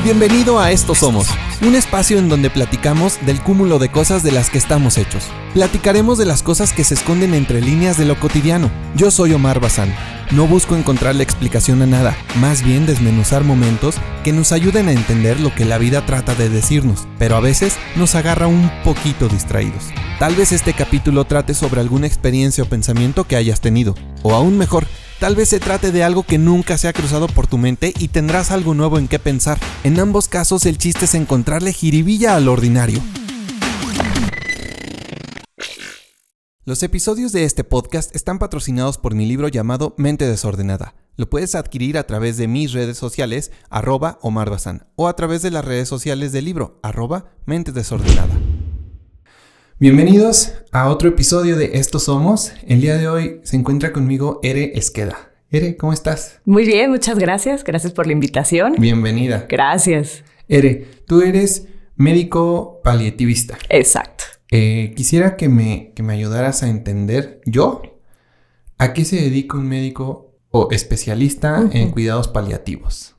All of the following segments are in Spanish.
Bienvenido a Esto Somos, un espacio en donde platicamos del cúmulo de cosas de las que estamos hechos. Platicaremos de las cosas que se esconden entre líneas de lo cotidiano. Yo soy Omar Bazán. No busco encontrarle explicación a nada, más bien desmenuzar momentos que nos ayuden a entender lo que la vida trata de decirnos, pero a veces nos agarra un poquito distraídos. Tal vez este capítulo trate sobre alguna experiencia o pensamiento que hayas tenido, o aún mejor, tal vez se trate de algo que nunca se ha cruzado por tu mente y tendrás algo nuevo en qué pensar. En ambos casos el chiste es encontrarle jiribilla al ordinario. Los episodios de este podcast están patrocinados por mi libro llamado Mente Desordenada. Lo puedes adquirir a través de mis redes sociales, @Omar Bazán, o a través de las redes sociales del libro, @Mente Desordenada. Bienvenidos a otro episodio de Esto Somos. El día de hoy se encuentra conmigo Ere Esqueda. Ere, ¿cómo estás? Muy bien, muchas gracias. Gracias por la invitación. Bienvenida. Gracias. Ere, tú eres médico paliativista. Exacto. Quisiera que me ayudaras a entender a qué se dedica un médico o especialista en cuidados paliativos.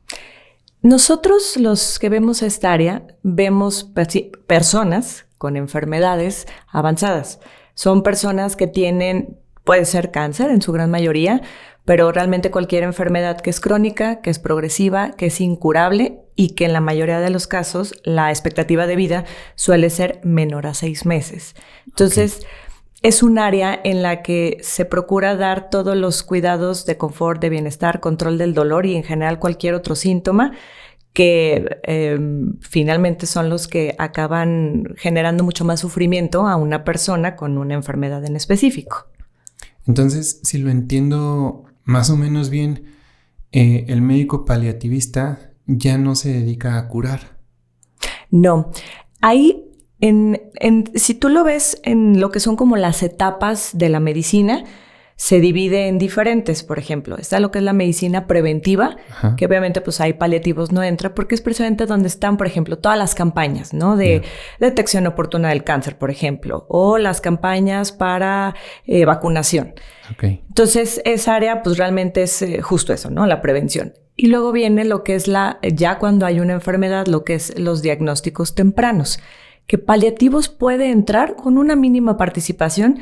Nosotros los que vemos esta área, vemos personas con enfermedades avanzadas. Son personas que tienen, puede ser cáncer en su gran mayoría, pero realmente cualquier enfermedad que es crónica, que es progresiva, que es incurable y que en la mayoría de los casos la expectativa de vida suele ser menor a 6 meses. Entonces, es un área en la que se procura dar todos los cuidados de confort, de bienestar, control del dolor y en general cualquier otro síntoma que finalmente son los que acaban generando mucho más sufrimiento a una persona con una enfermedad en específico. Entonces, si lo entiendo más o menos bien, el médico paliativista ya no se dedica a curar. No. Ahí, si tú lo ves en lo que son como las etapas de la medicina, se divide en diferentes. Por ejemplo, está lo que es la medicina preventiva, que obviamente pues ahí paliativos no entra, porque es precisamente donde están, por ejemplo, todas las campañas, ¿no? De detección oportuna del cáncer, por ejemplo, o las campañas para vacunación. Entonces, esa área pues realmente es justo eso, ¿no? La prevención. Y luego viene lo que es ya cuando hay una enfermedad, lo que es los diagnósticos tempranos, que paliativos puede entrar con una mínima participación.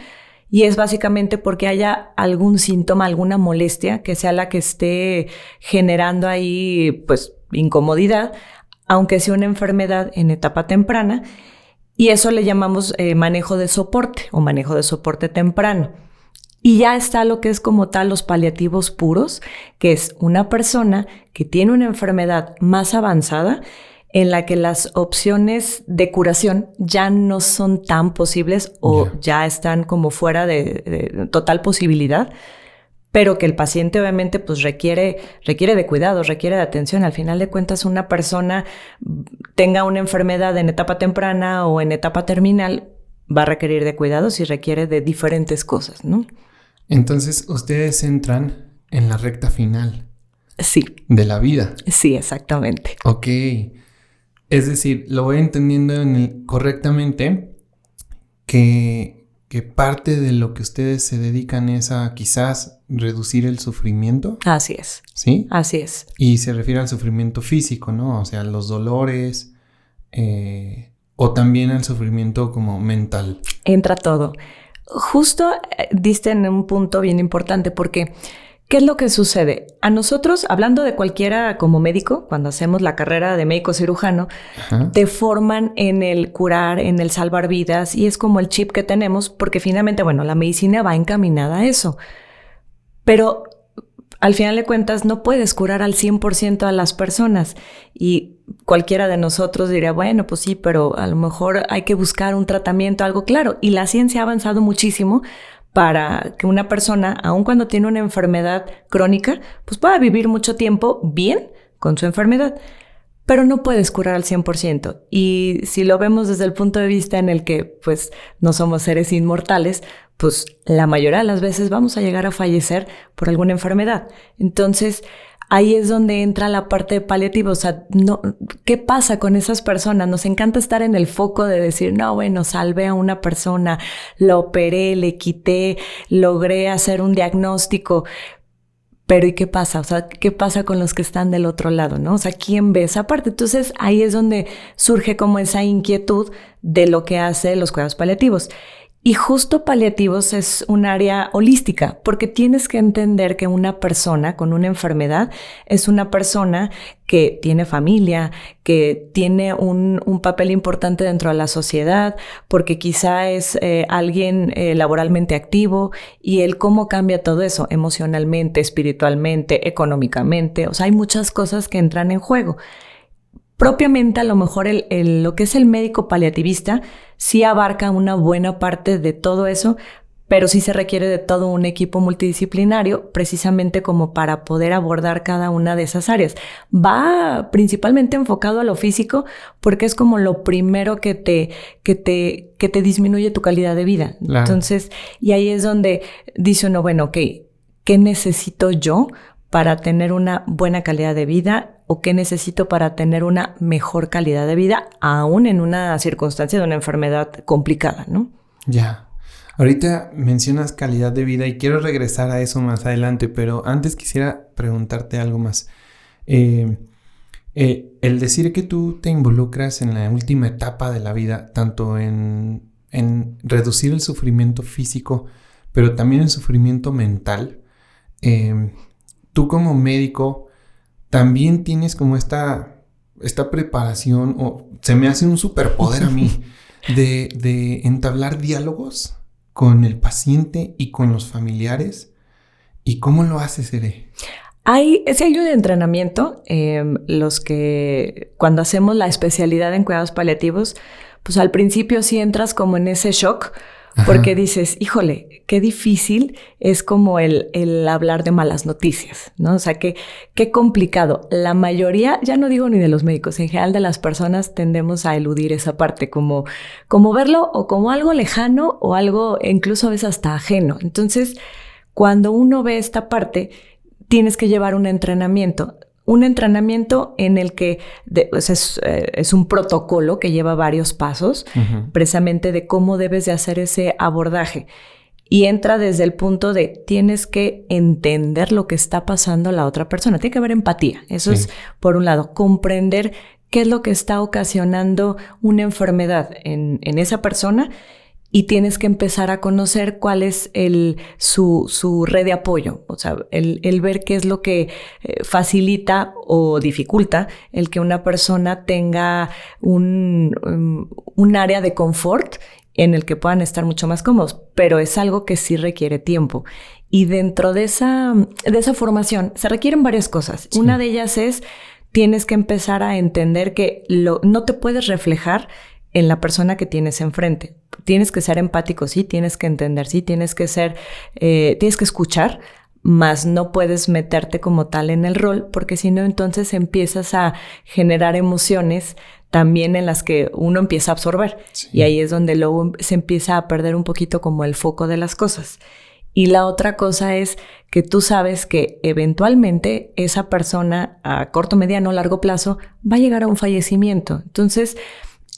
Y es básicamente porque haya algún síntoma, alguna molestia que sea la que esté generando ahí, pues, incomodidad, aunque sea una enfermedad en etapa temprana. Y eso le llamamos manejo de soporte o manejo de soporte temprano. Y ya está lo que es como tal los paliativos puros, que es una persona que tiene una enfermedad más avanzada en la que las opciones de curación ya no son tan posibles o ya están como fuera de total posibilidad, pero que el paciente obviamente pues requiere de cuidados, requiere de atención. Al final de cuentas, una persona tenga una enfermedad en etapa temprana o en etapa terminal, va a requerir de cuidados y requiere de diferentes cosas, ¿no? Entonces, ustedes entran en la recta final. Sí. De la vida. Sí, exactamente. Ok. Es decir, lo voy entendiendo correctamente que parte de lo que ustedes se dedican es a quizás reducir el sufrimiento. Así es. ¿Sí? Así es. Y se refiere al sufrimiento físico, ¿no? O sea, los dolores o también al sufrimiento como mental. Entra todo. Justo diste en un punto bien importante porque ¿qué es lo que sucede? A nosotros, hablando de cualquiera como médico, cuando hacemos la carrera de médico cirujano, te forman en el curar, en el salvar vidas y es como el chip que tenemos porque finalmente, bueno, la medicina va encaminada a eso. Pero al final de cuentas no puedes curar al 100% a las personas y cualquiera de nosotros diría, bueno, pues sí, pero a lo mejor hay que buscar un tratamiento, algo claro. Y la ciencia ha avanzado muchísimo para que una persona, aun cuando tiene una enfermedad crónica, pues pueda vivir mucho tiempo bien con su enfermedad, pero no puedes curar al 100%. Y si lo vemos desde el punto de vista en el que pues no somos seres inmortales, pues la mayoría de las veces vamos a llegar a fallecer por alguna enfermedad. Entonces, ahí es donde entra la parte de paliativa. O sea, ¿qué pasa con esas personas? Nos encanta estar en el foco de decir, no, bueno, salvé a una persona, lo operé, le quité, logré hacer un diagnóstico. Pero ¿y qué pasa? O sea, ¿qué pasa con los que están del otro lado, no? O sea, ¿quién ve esa parte? Entonces, ahí es donde surge como esa inquietud de lo que hace los cuidados paliativos. Y justo paliativos es un área holística, porque tienes que entender que una persona con una enfermedad es una persona que tiene familia, que tiene un papel importante dentro de la sociedad, porque quizá es alguien laboralmente activo, y el cómo cambia todo eso emocionalmente, espiritualmente, económicamente. O sea, hay muchas cosas que entran en juego. Propiamente, a lo mejor lo que es el médico paliativista sí abarca una buena parte de todo eso, pero sí se requiere de todo un equipo multidisciplinario precisamente como para poder abordar cada una de esas áreas. Va principalmente enfocado a lo físico porque es como lo primero que te disminuye tu calidad de vida. Claro. Entonces, y ahí es donde dice uno, bueno, ok, ¿qué necesito yo para tener una buena calidad de vida? ¿O qué necesito para tener una mejor calidad de vida, aún en una circunstancia de una enfermedad complicada, ¿no? Ya. Ahorita mencionas calidad de vida y quiero regresar a eso más adelante, pero antes quisiera preguntarte algo más. El decir que tú te involucras en la última etapa de la vida, tanto en reducir el sufrimiento físico, pero también el sufrimiento mental, tú como médico también tienes como esta preparación, o se me hace un superpoder a mí, de entablar diálogos con el paciente y con los familiares. ¿Y cómo lo haces, Ere? Hay un entrenamiento, los que cuando hacemos la especialidad en cuidados paliativos, pues al principio sí entras como en ese shock, porque Ajá. dices, híjole, qué difícil es como el hablar de malas noticias, ¿no? O sea, qué complicado. La mayoría, ya no digo ni de los médicos, en general de las personas tendemos a eludir esa parte, como verlo o como algo lejano o algo incluso a veces hasta ajeno. Entonces, cuando uno ve esta parte, tienes que llevar un entrenamiento en el que es un protocolo que lleva varios pasos, uh-huh. precisamente de cómo debes de hacer ese abordaje. Y entra desde el punto de tienes que entender lo que está pasando a la otra persona. Tiene que haber empatía. Eso sí. es, por un lado, comprender qué es lo que está ocasionando una enfermedad en esa persona. Y tienes que empezar a conocer cuál es su red de apoyo. O sea, el ver qué es lo que facilita o dificulta el que una persona tenga un área de confort en el que puedan estar mucho más cómodos. Pero es algo que sí requiere tiempo. Y dentro de esa formación se requieren varias cosas. Sí. Una de ellas es, tienes que empezar a entender que no te puedes reflejar en la persona que tienes enfrente. Tienes que ser empático, sí, tienes que entender, sí, tienes que escuchar, mas no puedes meterte como tal en el rol, porque si no, entonces empiezas a generar emociones también en las que uno empieza a absorber. Sí. Y ahí es donde luego se empieza a perder un poquito como el foco de las cosas. Y la otra cosa es que tú sabes que eventualmente esa persona a corto, mediano, largo plazo va a llegar a un fallecimiento. Entonces,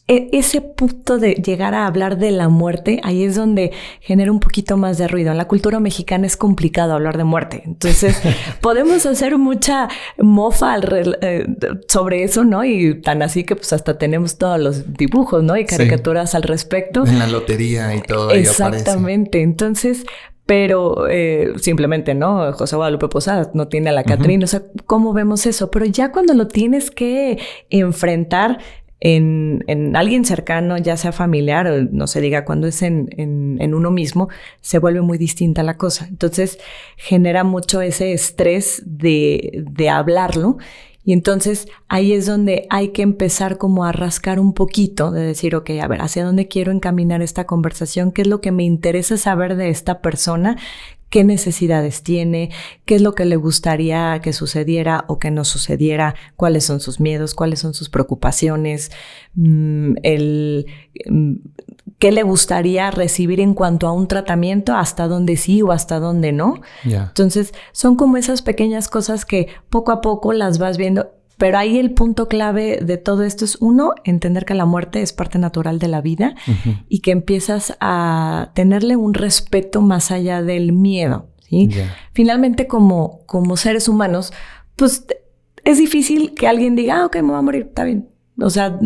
ese punto de llegar a hablar de la muerte, ahí es donde genera un poquito más de ruido. En la cultura mexicana es complicado hablar de muerte. Entonces, podemos hacer mucha mofa sobre eso, ¿no? Y tan así que pues hasta tenemos todos los dibujos, ¿no? Y caricaturas sí. al respecto. En la lotería y todo. Exactamente. Entonces, pero simplemente, ¿no? José Guadalupe Posada no tiene a la Catrina. Uh-huh. O sea, ¿cómo vemos eso? Pero ya cuando lo tienes que enfrentar en alguien cercano, ya sea familiar o no se diga cuando es en uno mismo, se vuelve muy distinta la cosa. Entonces genera mucho ese estrés de hablarlo. Y entonces ahí es donde hay que empezar como a rascar un poquito, de decir, ok, a ver, ¿hacia dónde quiero encaminar esta conversación? ¿Qué es lo que me interesa saber de esta persona? ¿Qué necesidades tiene? ¿Qué es lo que le gustaría que sucediera o que no sucediera? ¿Cuáles son sus miedos? ¿Cuáles son sus preocupaciones? ¿Qué le gustaría recibir en cuanto a un tratamiento? ¿Hasta dónde sí o hasta dónde no? Yeah. Entonces, son como esas pequeñas cosas que poco a poco las vas viendo. Pero ahí el punto clave de todo esto es, uno, entender que la muerte es parte natural de la vida uh-huh. y que empiezas a tenerle un respeto más allá del miedo, ¿sí? ¿sí? Ya. Finalmente, como seres humanos, pues es difícil que alguien diga, ok, me voy a morir, está bien. O sea,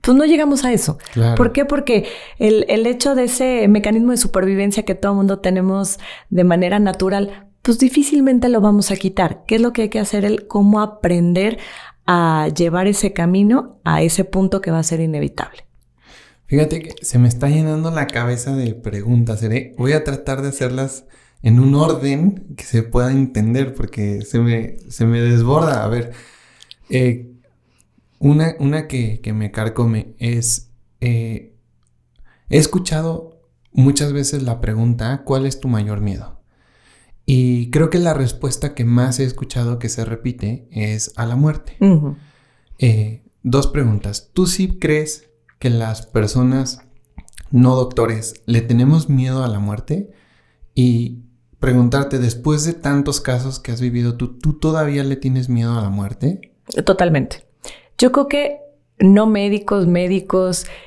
pues no llegamos a eso. Claro. ¿Por qué? Porque el hecho de ese mecanismo de supervivencia que todo mundo tenemos de manera natural, pues difícilmente lo vamos a quitar. ¿Qué es lo que hay que hacer? Cómo aprender a llevar ese camino a ese punto que va a ser inevitable. Fíjate que se me está llenando la cabeza de preguntas. Voy a tratar de hacerlas en un orden que se pueda entender porque se me desborda. A ver, una que me carcome es... he escuchado muchas veces la pregunta, ¿cuál es tu mayor miedo? Y creo que la respuesta que más he escuchado que se repite es a la muerte. Uh-huh. Dos preguntas. ¿Tú sí crees que las personas no doctores le tenemos miedo a la muerte? Y preguntarte, después de tantos casos que has vivido, ¿tú todavía le tienes miedo a la muerte? Totalmente. Yo creo que no médicos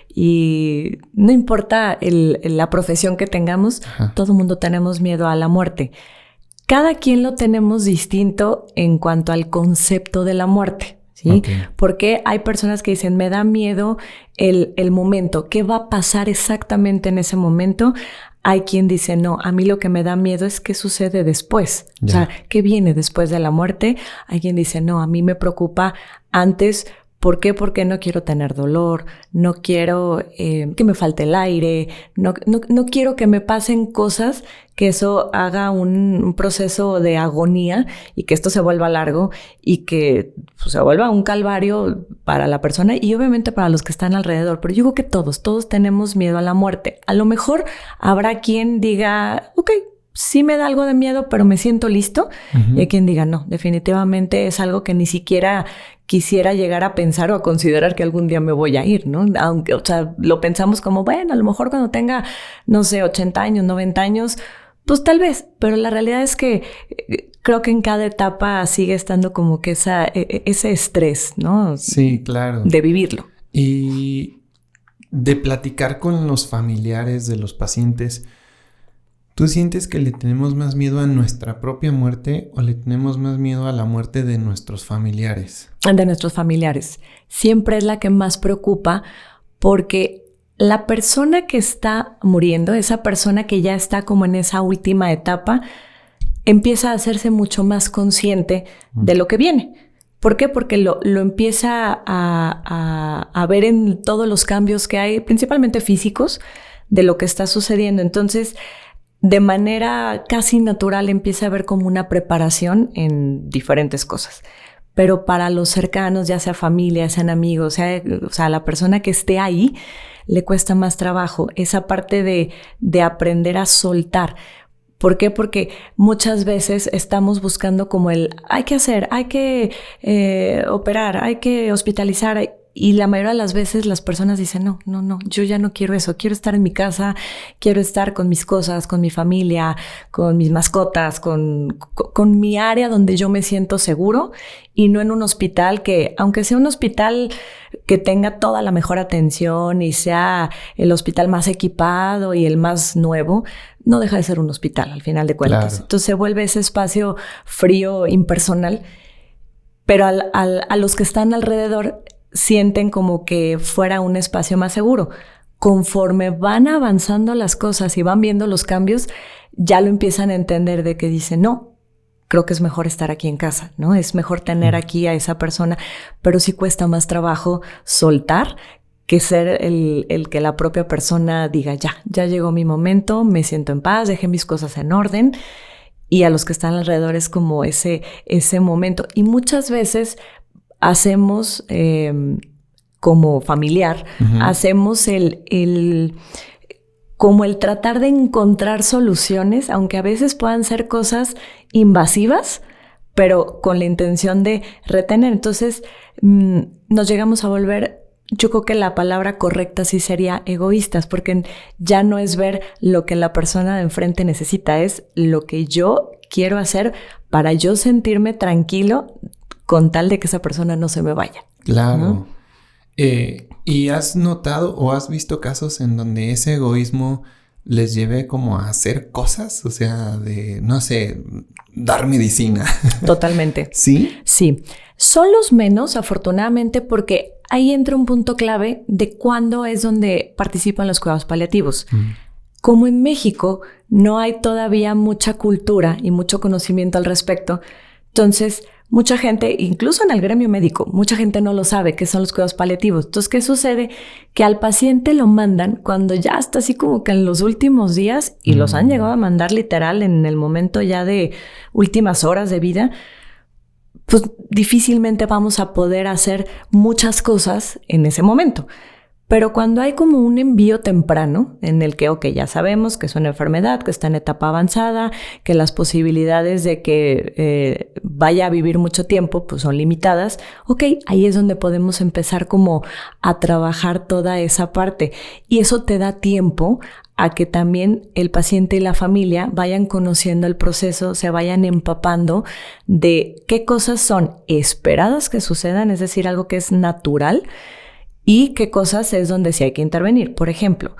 y no importa la profesión que tengamos, ajá, todo mundo tenemos miedo a la muerte. Cada quien lo tenemos distinto en cuanto al concepto de la muerte, ¿sí? Okay. Porque hay personas que dicen, me da miedo el momento, ¿qué va a pasar exactamente en ese momento? Hay quien dice, no, a mí lo que me da miedo es qué sucede después. Ya. O sea, ¿qué viene después de la muerte? Hay quien dice, no, a mí me preocupa antes. ¿Por qué? Porque no quiero tener dolor, no quiero que me falte el aire, no quiero que me pasen cosas que eso haga un proceso de agonía y que esto se vuelva largo y que pues, se vuelva un calvario para la persona y obviamente para los que están alrededor. Pero yo digo que todos tenemos miedo a la muerte. A lo mejor habrá quien diga, ok, sí me da algo de miedo, pero me siento listo. Uh-huh. Y hay quien diga, no, definitivamente es algo que ni siquiera quisiera llegar a pensar o a considerar que algún día me voy a ir, ¿no? Aunque, o sea, lo pensamos como, bueno, a lo mejor cuando tenga, no sé, 80 años, 90 años, pues tal vez. Pero la realidad es que creo que en cada etapa sigue estando como que ese estrés, ¿no? Sí, claro. De vivirlo. Y de platicar con los familiares de los pacientes, ¿tú sientes que le tenemos más miedo a nuestra propia muerte o le tenemos más miedo a la muerte de nuestros familiares? De nuestros familiares. Siempre es la que más preocupa porque la persona que está muriendo, esa persona que ya está como en esa última etapa, empieza a hacerse mucho más consciente de lo que viene. ¿Por qué? Porque lo empieza a ver en todos los cambios que hay, principalmente físicos, de lo que está sucediendo. Entonces, de manera casi natural empieza a haber como una preparación en diferentes cosas. Pero para los cercanos, ya sea familia, sean amigos, o sea, la persona que esté ahí, le cuesta más trabajo. Esa parte de aprender a soltar. ¿Por qué? Porque muchas veces estamos buscando como hay que hacer, hay que operar, hay que hospitalizar. Y la mayoría de las veces las personas dicen, no, yo ya no quiero eso. Quiero estar en mi casa, quiero estar con mis cosas, con mi familia, con mis mascotas, con mi área donde yo me siento seguro y no en un hospital que, aunque sea un hospital que tenga toda la mejor atención y sea el hospital más equipado y el más nuevo, no deja de ser un hospital al final de cuentas. Claro. Entonces se vuelve ese espacio frío, impersonal, pero a los que están alrededor sienten como que fuera un espacio más seguro. Conforme van avanzando las cosas y van viendo los cambios, ya lo empiezan a entender de que dicen, no, creo que es mejor estar aquí en casa, ¿no? Es mejor tener aquí a esa persona, pero sí cuesta más trabajo soltar que ser el que la propia persona diga, ya llegó mi momento, me siento en paz, dejé mis cosas en orden. Y a los que están alrededor es como ese momento. Y muchas veces hacemos como familiar, uh-huh, hacemos como el tratar de encontrar soluciones, aunque a veces puedan ser cosas invasivas, pero con la intención de retener. Entonces nos llegamos a volver, yo creo que la palabra correcta sí sería egoístas, porque ya no es ver lo que la persona de enfrente necesita, es lo que yo quiero hacer para yo sentirme tranquilo con tal de que esa persona no se me vaya. Claro. ¿No? ¿Y has notado o has visto casos en donde ese egoísmo les lleve como a hacer cosas, o sea, de, no sé, dar medicina. Totalmente. ¿Sí? Sí. Son los menos, afortunadamente, porque ahí entra un punto clave de cuándo es donde participan los cuidados paliativos. Como en México no hay todavía mucha cultura y mucho conocimiento al respecto, entonces mucha gente, incluso en el gremio médico, mucha gente no lo sabe qué son los cuidados paliativos. Entonces, ¿qué sucede? Que al paciente lo mandan cuando ya está así como que en los últimos días, y los han llegado a mandar literal en el momento ya de últimas horas de vida, pues difícilmente vamos a poder hacer muchas cosas en ese momento. Pero cuando hay como un envío temprano en el que, ok, ya sabemos que es una enfermedad, que está en etapa avanzada, que las posibilidades de que vaya a vivir mucho tiempo pues son limitadas, ok, ahí es donde podemos empezar como a trabajar toda esa parte. Y eso te da tiempo a que también el paciente y la familia vayan conociendo el proceso, se vayan empapando de qué cosas son esperadas que sucedan, es decir, algo que es natural, y qué cosas es donde sí hay que intervenir. Por ejemplo,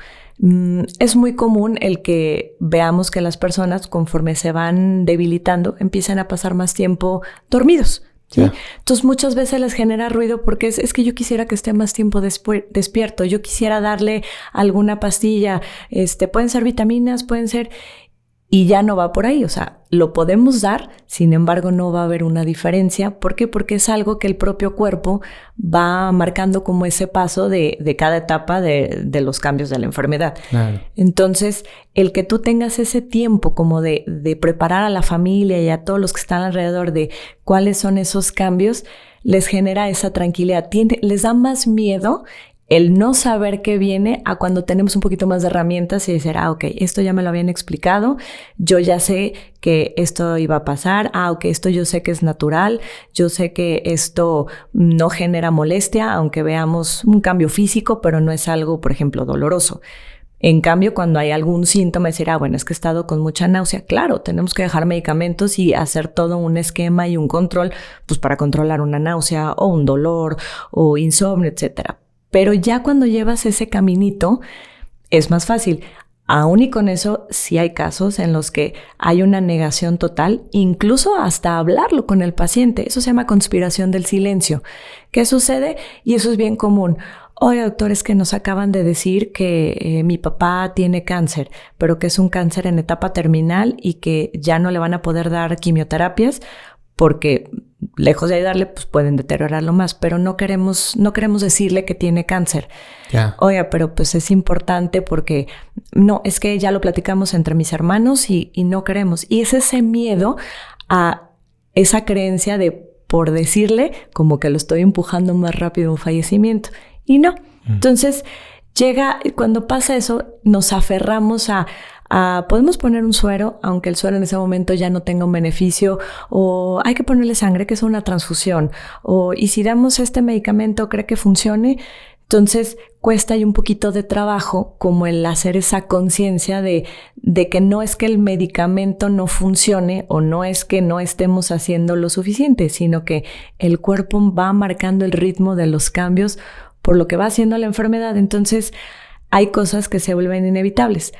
es muy común el que veamos que las personas, conforme se van debilitando, empiezan a pasar más tiempo dormidos, ¿sí? Yeah. Entonces muchas veces les genera ruido porque es que yo quisiera que esté más tiempo despierto, yo quisiera darle alguna pastilla, pueden ser vitaminas, pueden ser... Y ya no va por ahí, o sea, lo podemos dar, sin embargo no va a haber una diferencia. ¿Por qué? Porque es algo que el propio cuerpo va marcando como ese paso de cada etapa de los cambios de la enfermedad. Claro. Entonces, el que tú tengas ese tiempo como de preparar a la familia y a todos los que están alrededor de cuáles son esos cambios, les genera esa tranquilidad. Les da más miedo el no saber qué viene a cuando tenemos un poquito más de herramientas y decir, ok, esto ya me lo habían explicado, yo ya sé que esto iba a pasar, ok, esto yo sé que es natural, yo sé que esto no genera molestia, aunque veamos un cambio físico, pero no es algo, por ejemplo, doloroso. En cambio, cuando hay algún síntoma, decir, bueno, es que he estado con mucha náusea. Claro, tenemos que dejar medicamentos y hacer todo un esquema y un control, pues para controlar una náusea o un dolor o insomnio, etcétera. Pero ya cuando llevas ese caminito, es más fácil. Aún y con eso, sí hay casos en los que hay una negación total, incluso hasta hablarlo con el paciente. Eso se llama conspiración del silencio. ¿Qué sucede? Y eso es bien común. Oye, doctor, es que nos acaban de decir que mi papá tiene cáncer, pero que es un cáncer en etapa terminal y que ya no le van a poder dar quimioterapias porque lejos de ayudarle, pues pueden deteriorarlo más, pero no queremos decirle que tiene cáncer. Yeah. Oye, pero pues es importante porque no, es que ya lo platicamos entre mis hermanos y no queremos. Y es ese miedo a esa creencia de, por decirle, como que lo estoy empujando más rápido a un fallecimiento. Y no. Entonces, cuando pasa eso, nos aferramos a podemos poner un suero, aunque el suero en ese momento ya no tenga un beneficio, o hay que ponerle sangre, que es una transfusión, y si damos este medicamento, ¿cree que funcione? Entonces cuesta ahí un poquito de trabajo como el hacer esa conciencia de que no es que el medicamento no funcione o no es que no estemos haciendo lo suficiente, sino que el cuerpo va marcando el ritmo de los cambios por lo que va haciendo la enfermedad. Entonces hay cosas que se vuelven inevitables.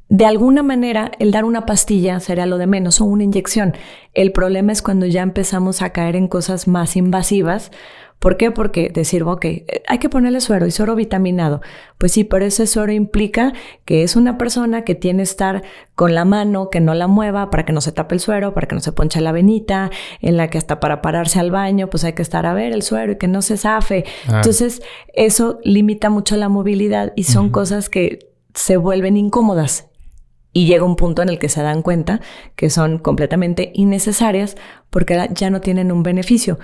De alguna manera, el dar una pastilla sería lo de menos o una inyección. El problema es cuando ya empezamos a caer en cosas más invasivas. ¿Por qué? Porque decir, ok, hay que ponerle suero y suero vitaminado. Pues sí, pero ese suero implica que es una persona que tiene que estar con la mano, que no la mueva para que no se tape el suero, para que no se ponche la venita, en la que hasta para pararse al baño, pues hay que estar a ver el suero y que no se zafe. Entonces, eso limita mucho la movilidad y son cosas que se vuelven incómodas. Y llega un punto en el que se dan cuenta que son completamente innecesarias porque ya no tienen un beneficio.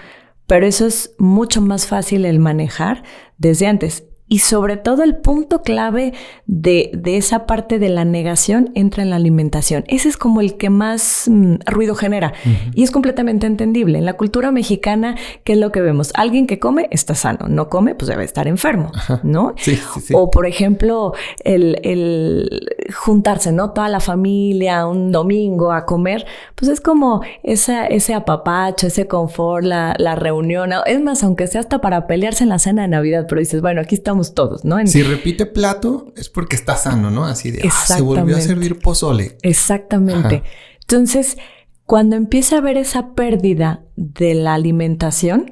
Pero eso es mucho más fácil el manejar desde antes. Y sobre todo el punto clave de esa parte de la negación entra en la alimentación. Ese es como el que más ruido genera. Y es completamente entendible. En la cultura mexicana, ¿qué es lo que vemos? Alguien que come está sano. No come, pues debe estar enfermo, ¿no? Sí. O, por ejemplo, el juntarse, ¿no? Toda la familia un domingo a comer, pues es como ese apapacho, ese confort, la reunión. Es más, aunque sea hasta para pelearse en la cena de Navidad, pero dices, bueno, aquí estamos pensamos todos, ¿no? Si repite plato es porque está sano, ¿no? Así de, se volvió a servir pozole. Exactamente. Ajá. Entonces, cuando empieza a haber esa pérdida de la alimentación,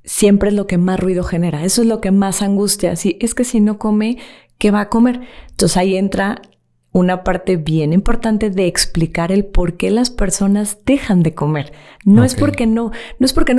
siempre es lo que más ruido genera. Eso es lo que más angustia. Sí, es que si no come, ¿qué va a comer? Entonces ahí entra una parte bien importante de explicar el por qué las personas dejan de comer. No es porque no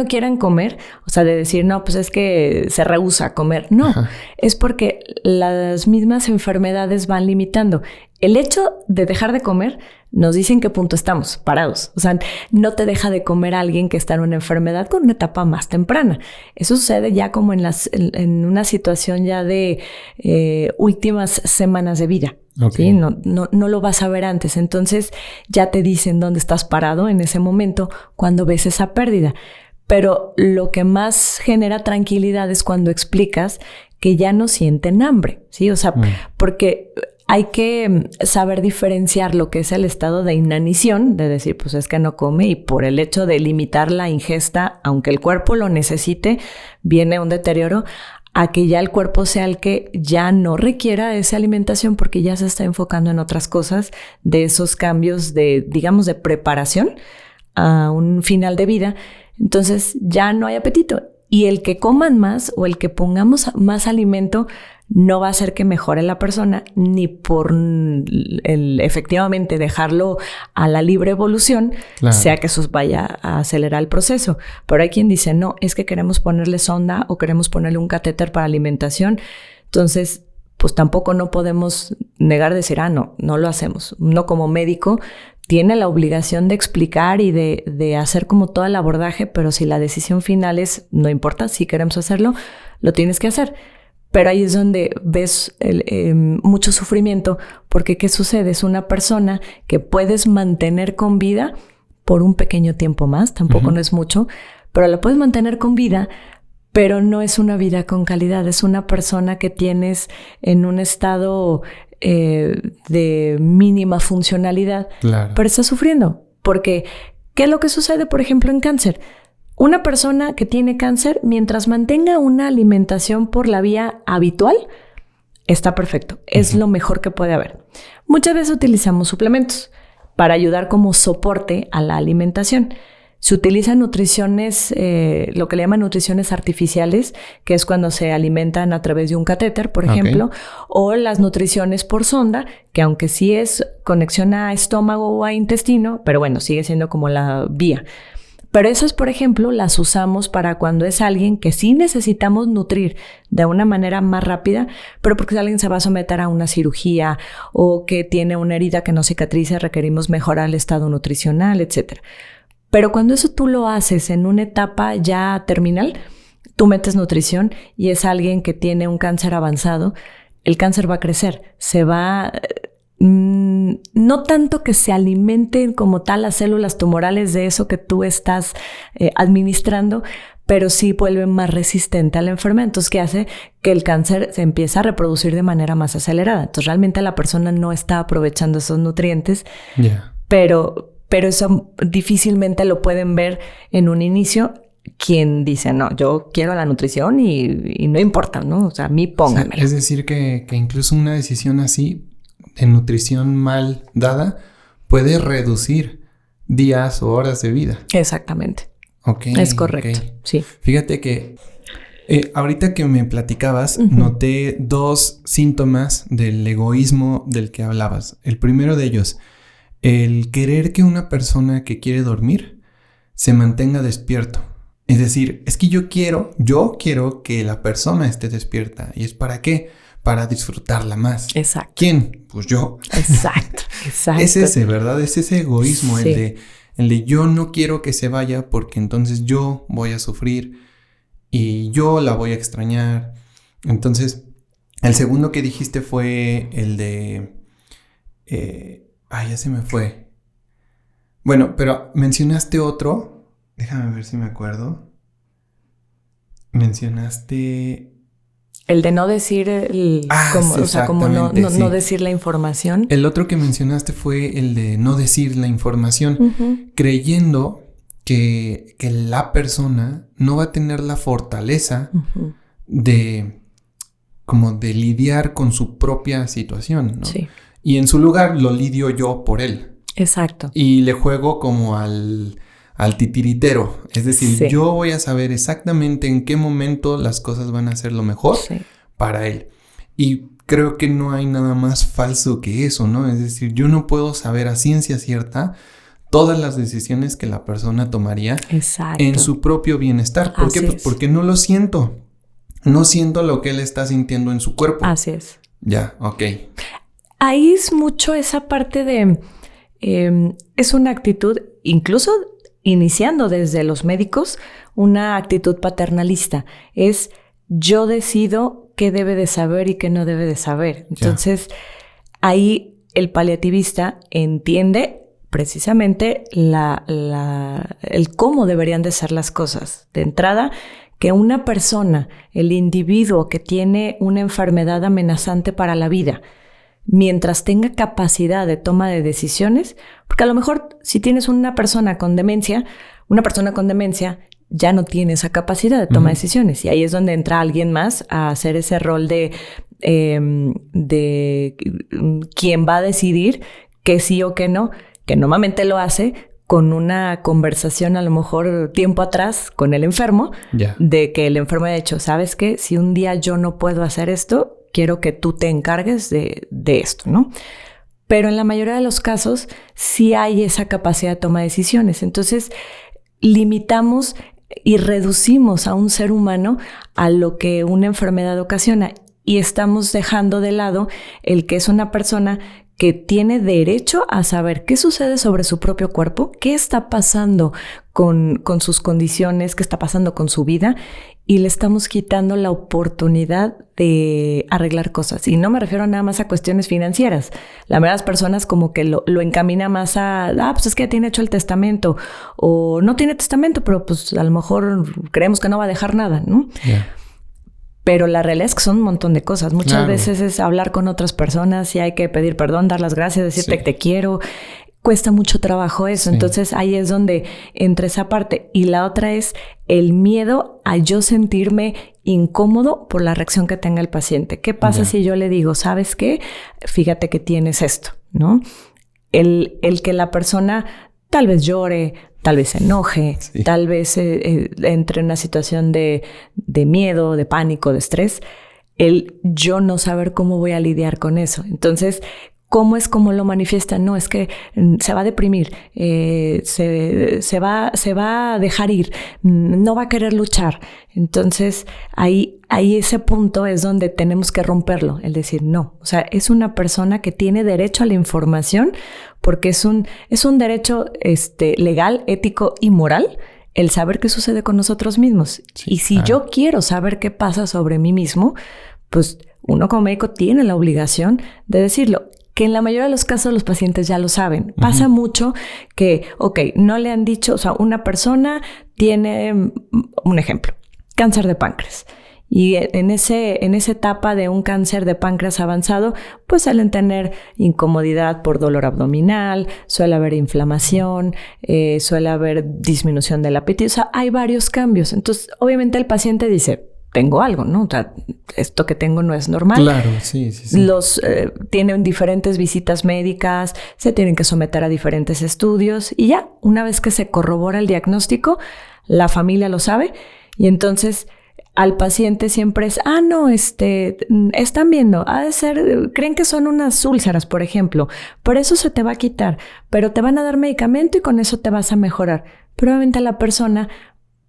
quieran comer, o sea, de decir, no, pues es que se rehúsa a comer. No, ajá, es porque las mismas enfermedades van limitando. El hecho de dejar de comer nos dice en qué punto estamos parados. O sea, no te deja de comer a alguien que está en una enfermedad con una etapa más temprana. Eso sucede ya como en una situación ya de últimas semanas de vida. Okay. ¿Sí? No lo vas a ver antes. Entonces ya te dicen dónde estás parado en ese momento cuando ves esa pérdida. Pero lo que más genera tranquilidad es cuando explicas que ya no sienten hambre, ¿sí? O sea, porque hay que saber diferenciar lo que es el estado de inanición, de decir, pues es que no come, y por el hecho de limitar la ingesta, aunque el cuerpo lo necesite, viene un deterioro, a que ya el cuerpo sea el que ya no requiera esa alimentación porque ya se está enfocando en otras cosas, de esos cambios de, digamos, de preparación a un final de vida. Entonces ya no hay apetito. Y el que coman más o el que pongamos más alimento no va a hacer que mejore la persona, ni por efectivamente dejarlo a la libre evolución, claro, sea que eso vaya a acelerar el proceso. Pero hay quien dice, no, es que queremos ponerle sonda o queremos ponerle un catéter para alimentación. Entonces, pues tampoco no podemos negar, decir, no lo hacemos. Uno como médico tiene la obligación de explicar y de hacer como todo el abordaje, pero si la decisión final es, no importa, si queremos hacerlo, lo tienes que hacer. Pero ahí es donde ves mucho sufrimiento, porque ¿qué sucede? Es una persona que puedes mantener con vida por un pequeño tiempo más, tampoco no es mucho, pero la puedes mantener con vida, pero no es una vida con calidad, es una persona que tienes en un estado de mínima funcionalidad, claro, pero está sufriendo, porque ¿qué es lo que sucede, por ejemplo, en cáncer? Una persona que tiene cáncer, mientras mantenga una alimentación por la vía habitual, está perfecto. Es lo mejor que puede haber. Muchas veces utilizamos suplementos para ayudar como soporte a la alimentación. Se utilizan nutriciones, lo que le llaman nutriciones artificiales, que es cuando se alimentan a través de un catéter, por ejemplo, o las nutriciones por sonda, que aunque sí es conexión a estómago o a intestino, pero bueno, sigue siendo como la vía. Pero esas, por ejemplo, las usamos para cuando es alguien que sí necesitamos nutrir de una manera más rápida, pero porque si alguien se va a someter a una cirugía o que tiene una herida que no cicatriza, requerimos mejorar el estado nutricional, etc. Pero cuando eso tú lo haces en una etapa ya terminal, tú metes nutrición y es alguien que tiene un cáncer avanzado, el cáncer va a crecer, se va... no tanto que se alimenten como tal las células tumorales de eso que tú estás administrando, pero sí vuelven más resistente a la enfermedad. Entonces, ¿qué hace? Que el cáncer se empieza a reproducir de manera más acelerada. Entonces, realmente la persona no está aprovechando esos nutrientes, pero eso difícilmente lo pueden ver en un inicio. Quien dice, no, yo quiero la nutrición y no importa, ¿no? O sea, a mí pónganmela. O sea, es decir, que incluso una decisión así de nutrición mal dada puede reducir días o horas de vida. Exactamente. Es correcto, sí. Fíjate que ahorita que me platicabas, noté dos síntomas del egoísmo del que hablabas. El primero de ellos, el querer que una persona que quiere dormir se mantenga despierto. Es decir, es que yo quiero que la persona esté despierta. ¿Y es para qué? Para disfrutarla más. Exacto. ¿Quién? Pues yo. Exacto. Es ese, ¿verdad? Es ese egoísmo, sí. el de yo no quiero que se vaya porque entonces yo voy a sufrir y yo la voy a extrañar. Entonces, el segundo que dijiste fue el de... ya se me fue. Bueno, pero mencionaste otro. Déjame ver si me acuerdo. Mencionaste... El de no decir no decir la información. El otro que mencionaste fue el de no decir la información, creyendo que la persona no va a tener la fortaleza de como de lidiar con su propia situación, ¿no? Sí. Y en su lugar lo lidio yo por él. Exacto. Y le juego como al titiritero. Es decir, Sí. yo voy a saber exactamente en qué momento las cosas van a ser lo mejor Sí. para él. Y creo que no hay nada más falso que eso, ¿no? Es decir, yo no puedo saber a ciencia cierta todas las decisiones que la persona tomaría Exacto. en su propio bienestar. ¿Por qué? Pues porque no lo siento. No siento lo que él está sintiendo en su cuerpo. Así es. Ya, ok. Ahí es mucho esa parte de... es una actitud, incluso iniciando desde los médicos, una actitud paternalista. Es yo decido qué debe de saber y qué no debe de saber. Entonces, ahí el paliativista entiende precisamente el cómo deberían de ser las cosas. De entrada, que una persona, el individuo que tiene una enfermedad amenazante para la vida, mientras tenga capacidad de toma de decisiones, porque a lo mejor si tienes una persona con demencia ya no tiene esa capacidad de toma de decisiones. Y ahí es donde entra alguien más a hacer ese rol de quien va a decidir que sí o que no, que normalmente lo hace con una conversación a lo mejor tiempo atrás con el enfermo, de que el enfermo ha dicho, ¿sabes qué? Si un día yo no puedo hacer esto, quiero que tú te encargues de esto, ¿no? Pero en la mayoría de los casos sí hay esa capacidad de toma de decisiones. Entonces, limitamos y reducimos a un ser humano a lo que una enfermedad ocasiona y estamos dejando de lado el que es una persona que tiene derecho a saber qué sucede sobre su propio cuerpo, qué está pasando con sus condiciones, qué está pasando con su vida, y le estamos quitando la oportunidad de arreglar cosas. Y no me refiero nada más a cuestiones financieras. La mayoría de las personas como que lo encamina más a, pues es que ya tiene hecho el testamento, o no tiene testamento, pero pues a lo mejor creemos que no va a dejar nada, ¿no? Pero la realidad es que son un montón de cosas. Muchas veces es hablar con otras personas y hay que pedir perdón, dar las gracias, decirte que te quiero. Cuesta mucho trabajo eso. Entonces ahí es donde entra esa parte. Y la otra es el miedo a yo sentirme incómodo por la reacción que tenga el paciente. ¿Qué pasa si yo le digo, ¿sabes qué? Fíjate que tienes esto, ¿no? El que la persona tal vez llore, tal vez se enoje, tal vez entre en una situación de miedo, de pánico, de estrés, el yo no saber cómo voy a lidiar con eso. Entonces, ¿cómo es como lo manifiesta? No, es que se va a deprimir, se va a dejar ir, no va a querer luchar. Entonces, ahí ese punto es donde tenemos que romperlo, el decir no. O sea, es una persona que tiene derecho a la información porque es un derecho legal, ético y moral el saber qué sucede con nosotros mismos. Y si yo quiero saber qué pasa sobre mí mismo, pues uno como médico tiene la obligación de decirlo. Que en la mayoría de los casos los pacientes ya lo saben. Pasa mucho que, no le han dicho, o sea, una persona tiene, un ejemplo, cáncer de páncreas. Y en esa etapa de un cáncer de páncreas avanzado, pues suelen tener incomodidad por dolor abdominal, suele haber inflamación, suele haber disminución del apetito. O sea, hay varios cambios. Entonces, obviamente el paciente dice, tengo algo, ¿no? O sea, esto que tengo no es normal. Claro, sí. Tienen diferentes visitas médicas, se tienen que someter a diferentes estudios y ya, una vez que se corrobora el diagnóstico, la familia lo sabe y entonces al paciente siempre es, están viendo, ha de ser, creen que son unas úlceras, por ejemplo, por eso se te va a quitar, pero te van a dar medicamento y con eso te vas a mejorar. Pero obviamente la persona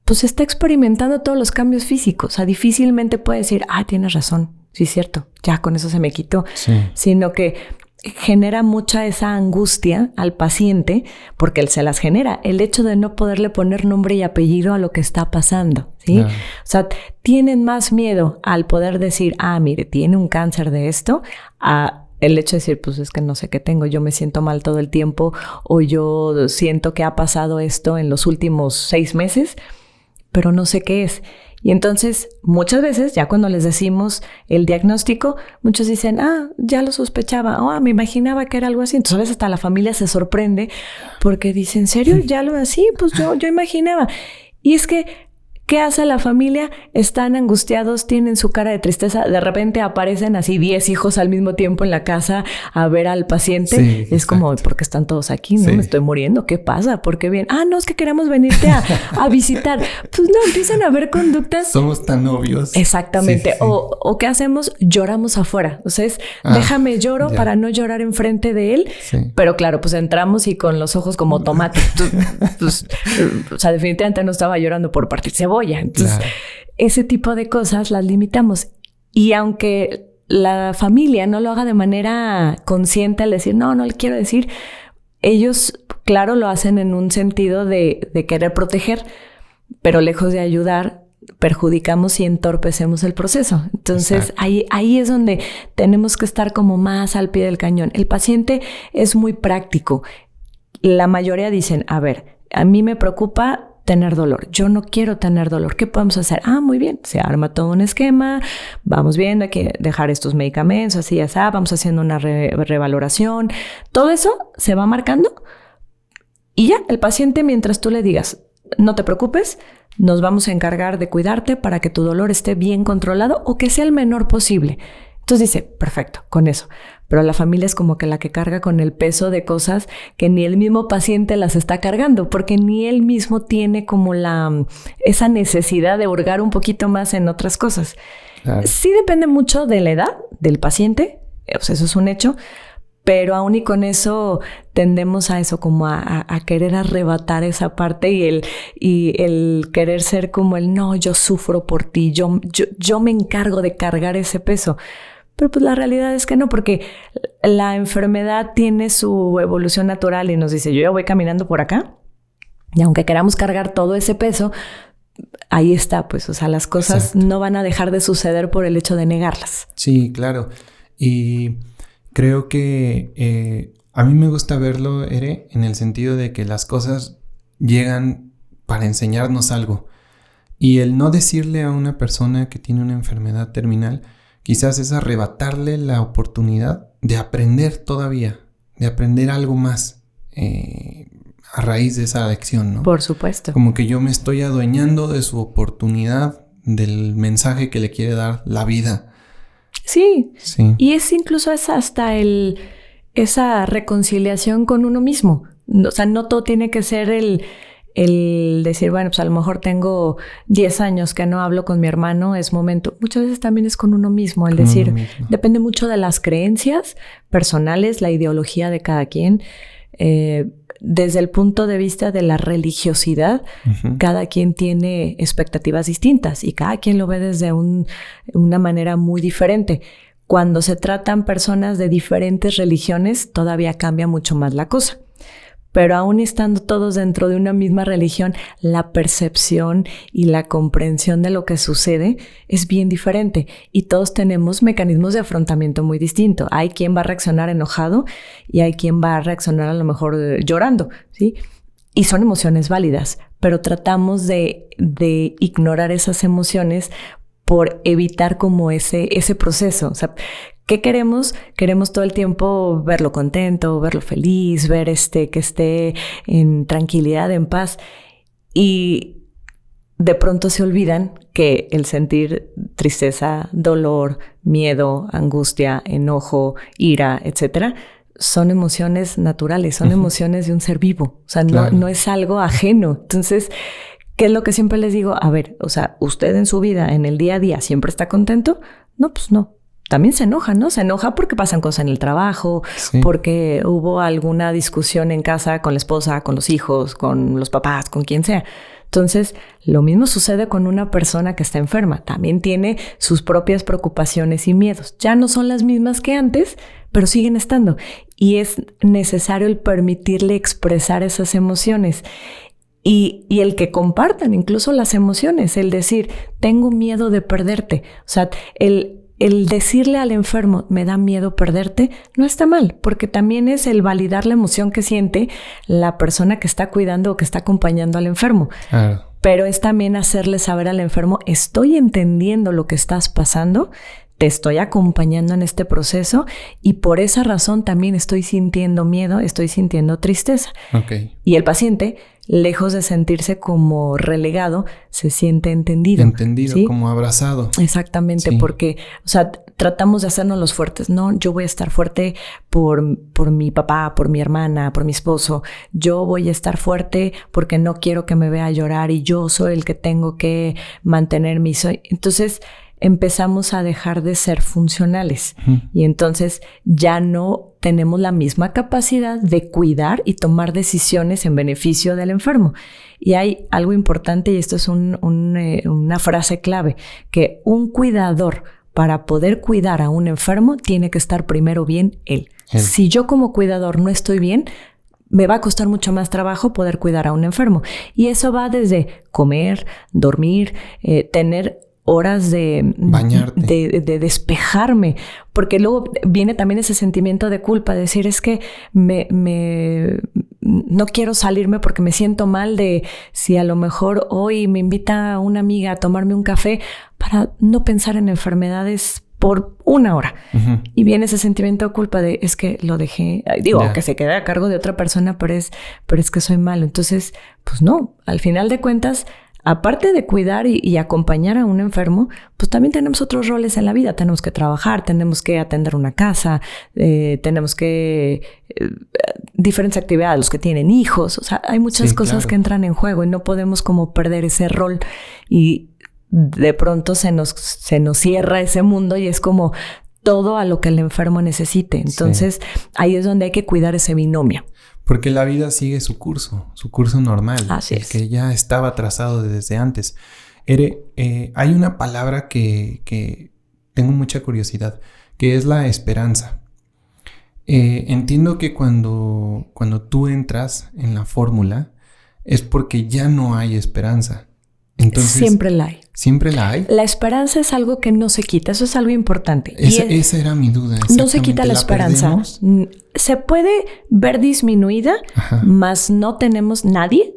pues está experimentando todos los cambios físicos. O sea, difícilmente puede decir, tienes razón, sí es cierto, ya con eso se me quitó. Sino que genera mucha esa angustia al paciente porque él se las genera. El hecho de no poderle poner nombre y apellido a lo que está pasando, ¿sí? O sea, tienen más miedo al poder decir, mire, tiene un cáncer de esto, a el hecho de decir, pues es que no sé qué tengo, yo me siento mal todo el tiempo o yo siento que ha pasado esto en los últimos 6 meses, pero no sé qué es. Y entonces, muchas veces, ya cuando les decimos el diagnóstico, muchos dicen, ya lo sospechaba, me imaginaba que era algo así. Entonces, a veces hasta la familia se sorprende porque dice, ¿en serio? ¿Ya lo así? Pues yo imaginaba. Y es que ¿Qué hace la familia? Están angustiados, tienen su cara de tristeza. De repente aparecen así 10 hijos al mismo tiempo en la casa a ver al paciente. Sí, es como, ¿por qué están todos aquí? ¿No? Sí. Me estoy muriendo. ¿Qué pasa? ¿Por qué bien? No, es que queremos venirte a visitar. Pues no, empiezan a ver conductas. Somos tan obvios. Exactamente. Sí, sí. O ¿qué hacemos? Lloramos afuera. O sea, déjame lloro para no llorar enfrente de él. Sí. Pero claro, pues entramos y con los ojos como tomate. Pues, o sea, definitivamente no estaba llorando por partir cebolla. Entonces, ese tipo de cosas las limitamos. Y aunque la familia no lo haga de manera consciente al decir, no le quiero decir, ellos, claro, lo hacen en un sentido de querer proteger, pero lejos de ayudar, perjudicamos y entorpecemos el proceso. Entonces, ahí es donde tenemos que estar como más al pie del cañón. El paciente es muy práctico. La mayoría dicen, a ver, a mí me preocupa tener dolor. Yo no quiero tener dolor. ¿Qué podemos hacer? Muy bien. Se arma todo un esquema. Vamos viendo, hay que dejar estos medicamentos, así, así. Vamos haciendo una revaloración. Todo eso se va marcando y ya, el paciente, mientras tú le digas, no te preocupes, nos vamos a encargar de cuidarte para que tu dolor esté bien controlado o que sea el menor posible. Entonces dice, perfecto, con eso. Pero la familia es como que la que carga con el peso de cosas que ni el mismo paciente las está cargando, porque ni él mismo tiene como esa necesidad de hurgar un poquito más en otras cosas. Claro. Sí depende mucho de la edad del paciente, o sea, eso es un hecho, pero aún y con eso tendemos a eso, como a querer arrebatar esa parte y el querer ser como no, yo sufro por ti, yo me encargo de cargar ese peso. Pero pues la realidad es que no, porque la enfermedad tiene su evolución natural y nos dice, yo ya voy caminando por acá y aunque queramos cargar todo ese peso, ahí está, pues, o sea, las cosas no van a dejar de suceder por el hecho de negarlas. Sí, claro. Y creo que a mí me gusta verlo, Ere, en el sentido de que las cosas llegan para enseñarnos algo. Y el no decirle a una persona que tiene una enfermedad terminal, quizás es arrebatarle la oportunidad de aprender todavía, de aprender algo más a raíz de esa lección, ¿no? Por supuesto. Como que yo me estoy adueñando de su oportunidad, del mensaje que le quiere dar la vida. Sí. Y es incluso hasta esa reconciliación con uno mismo. O sea, no todo tiene que ser el decir, bueno, pues a lo mejor tengo 10 años que no hablo con mi hermano, es momento. Muchas veces también es con uno mismo, el decir, depende mucho de las creencias personales, la ideología de cada quien. Desde el punto de vista de la religiosidad, cada quien tiene expectativas distintas y cada quien lo ve desde una manera muy diferente. Cuando se tratan personas de diferentes religiones, todavía cambia mucho más la cosa. Pero aún estando todos dentro de una misma religión, la percepción y la comprensión de lo que sucede es bien diferente y todos tenemos mecanismos de afrontamiento muy distintos. Hay quien va a reaccionar enojado y hay quien va a reaccionar a lo mejor llorando, ¿sí? Y son emociones válidas, pero tratamos de ignorar esas emociones por evitar como ese proceso. O sea, ¿qué queremos? Queremos todo el tiempo verlo contento, verlo feliz, ver que esté en tranquilidad, en paz. Y de pronto se olvidan que el sentir tristeza, dolor, miedo, angustia, enojo, ira, etcétera, son emociones naturales, son emociones de un ser vivo. O sea, no es algo ajeno. Entonces, ¿qué es lo que siempre les digo? A ver, o sea, ¿usted en su vida, en el día a día, siempre está contento? No, pues no. También se enoja, ¿no? Se enoja porque pasan cosas en el trabajo, porque hubo alguna discusión en casa con la esposa, con los hijos, con los papás, con quien sea. Entonces, lo mismo sucede con una persona que está enferma. También tiene sus propias preocupaciones y miedos. Ya no son las mismas que antes, pero siguen estando. Y es necesario el permitirle expresar esas emociones. Y el que compartan incluso las emociones, el decir, tengo miedo de perderte. O sea, el decirle al enfermo, me da miedo perderte, no está mal, porque también es el validar la emoción que siente la persona que está cuidando o que está acompañando al enfermo. Pero es también hacerle saber al enfermo, estoy entendiendo lo que estás pasando, te estoy acompañando en este proceso y por esa razón también estoy sintiendo miedo, estoy sintiendo tristeza. Y el paciente lejos de sentirse como relegado, se siente entendido. Entendido, ¿sí? Como abrazado. Exactamente, Sí. porque, o sea, tratamos de hacernos los fuertes. No, yo voy a estar fuerte por mi papá, por mi hermana, por mi esposo. Yo voy a estar fuerte porque no quiero que me vea llorar y yo soy el que tengo que mantener mi... Entonces empezamos a dejar de ser funcionales y entonces ya no tenemos la misma capacidad de cuidar y tomar decisiones en beneficio del enfermo. Y hay algo importante, y esto es una frase clave, que un cuidador, para poder cuidar a un enfermo, tiene que estar primero bien él. Si yo como cuidador no estoy bien, me va a costar mucho más trabajo poder cuidar a un enfermo. Y eso va desde comer, dormir, tener horas de bañarte, de despejarme, porque luego viene también ese sentimiento de culpa, de decir, es que no quiero salirme porque me siento mal de si a lo mejor hoy me invita una amiga a tomarme un café, para no pensar en enfermedades por 1 hora. Y viene ese sentimiento de culpa de, es que lo dejé, que se quede a cargo de otra persona, pero es que soy malo. Entonces, pues no, al final de cuentas, aparte de cuidar y acompañar a un enfermo, pues también tenemos otros roles en la vida. Tenemos que trabajar, tenemos que atender una casa, tenemos que... diferentes actividades, los que tienen hijos. O sea, hay muchas cosas que entran en juego y no podemos como perder ese rol. Y de pronto se nos cierra ese mundo y es como todo a lo que el enfermo necesite. Entonces, ahí es donde hay que cuidar ese binomio. Porque la vida sigue su curso normal. Así es. Que ya estaba trazado desde antes. Hay una palabra que tengo mucha curiosidad, que es la esperanza. Entiendo que cuando tú entras en la fórmula es porque ya no hay esperanza. Entonces, siempre la hay. ¿Siempre la hay? La esperanza es algo que no se quita. Eso es algo importante. Esa era mi duda. No se quita la esperanza. Se puede ver disminuida, mas no tenemos nadie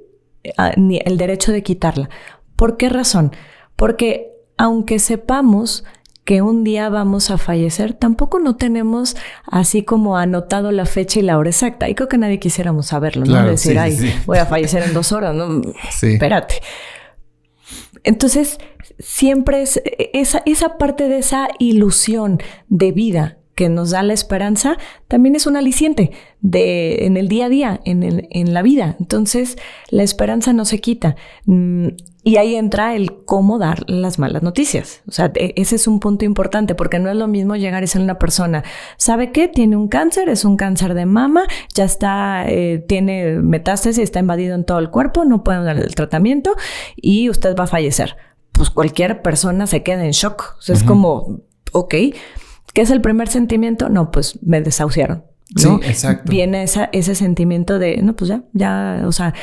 ni el derecho de quitarla. ¿Por qué razón? Porque aunque sepamos que un día vamos a fallecer, tampoco no tenemos así como anotado la fecha y la hora exacta. Y creo que nadie quisiéramos saberlo, claro, ¿no? Decir, voy a fallecer en 2 horas. No, espérate. Entonces, siempre es esa parte de esa ilusión de vida que nos da la esperanza, también es un aliciente en el día a día, en la vida. Entonces, la esperanza no se quita. Y ahí entra el cómo dar las malas noticias. O sea, ese es un punto importante, porque no es lo mismo llegar y ser una persona, ¿sabe qué? Tiene un cáncer, es un cáncer de mama, ya está, tiene metástasis, está invadido en todo el cuerpo, no puede dar el tratamiento y usted va a fallecer. Pues cualquier persona se queda en shock. O sea, es como, ok, ¿qué es el primer sentimiento? No, pues me desahuciaron, ¿no? Sí, exacto. Viene ese sentimiento de, no, pues ya, o sea,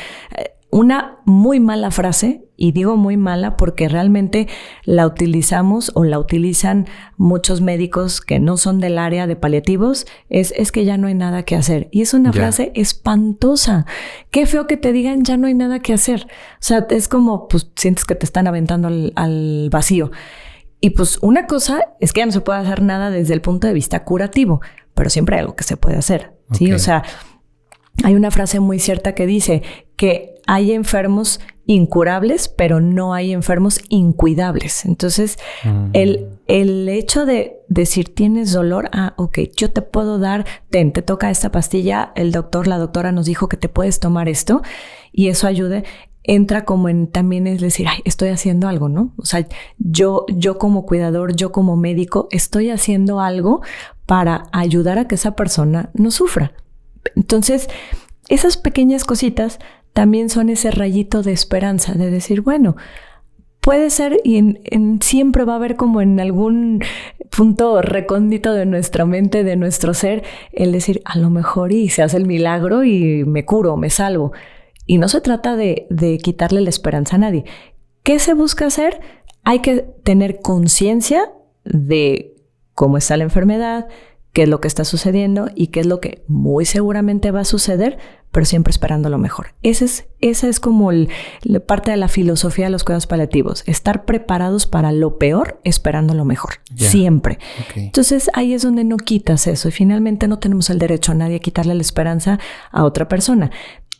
una muy mala frase, y digo muy mala porque realmente la utilizamos o la utilizan muchos médicos que no son del área de paliativos, es que ya no hay nada que hacer. Y es una frase espantosa. Qué feo que te digan ya no hay nada que hacer. O sea, es como, pues sientes que te están aventando al vacío. Y pues una cosa es que ya no se puede hacer nada desde el punto de vista curativo, pero siempre hay algo que se puede hacer, ¿sí? Okay. O sea, hay una frase muy cierta que dice que hay enfermos incurables, pero no hay enfermos incuidables. Entonces, el hecho de decir, ¿tienes dolor? Ok, yo te puedo dar, te toca esta pastilla, la doctora nos dijo que te puedes tomar esto, y eso ayude. Entra como en también es decir, estoy haciendo algo, ¿no? O sea, yo como cuidador, yo como médico, estoy haciendo algo para ayudar a que esa persona no sufra. Entonces, esas pequeñas cositas también son ese rayito de esperanza, de decir, bueno, puede ser, y siempre va a haber como en algún punto recóndito de nuestra mente, de nuestro ser, el decir, a lo mejor y se hace el milagro y me curo, me salvo. Y no se trata de quitarle la esperanza a nadie. ¿Qué se busca hacer? Hay que tener conciencia de cómo está la enfermedad, qué es lo que está sucediendo y qué es lo que muy seguramente va a suceder, pero siempre esperando lo mejor. Esa es como la parte de la filosofía de los cuidados paliativos. Estar preparados para lo peor, esperando lo mejor. Siempre. Okay. Entonces, ahí es donde no quitas eso. Y finalmente no tenemos el derecho a nadie a quitarle la esperanza a otra persona.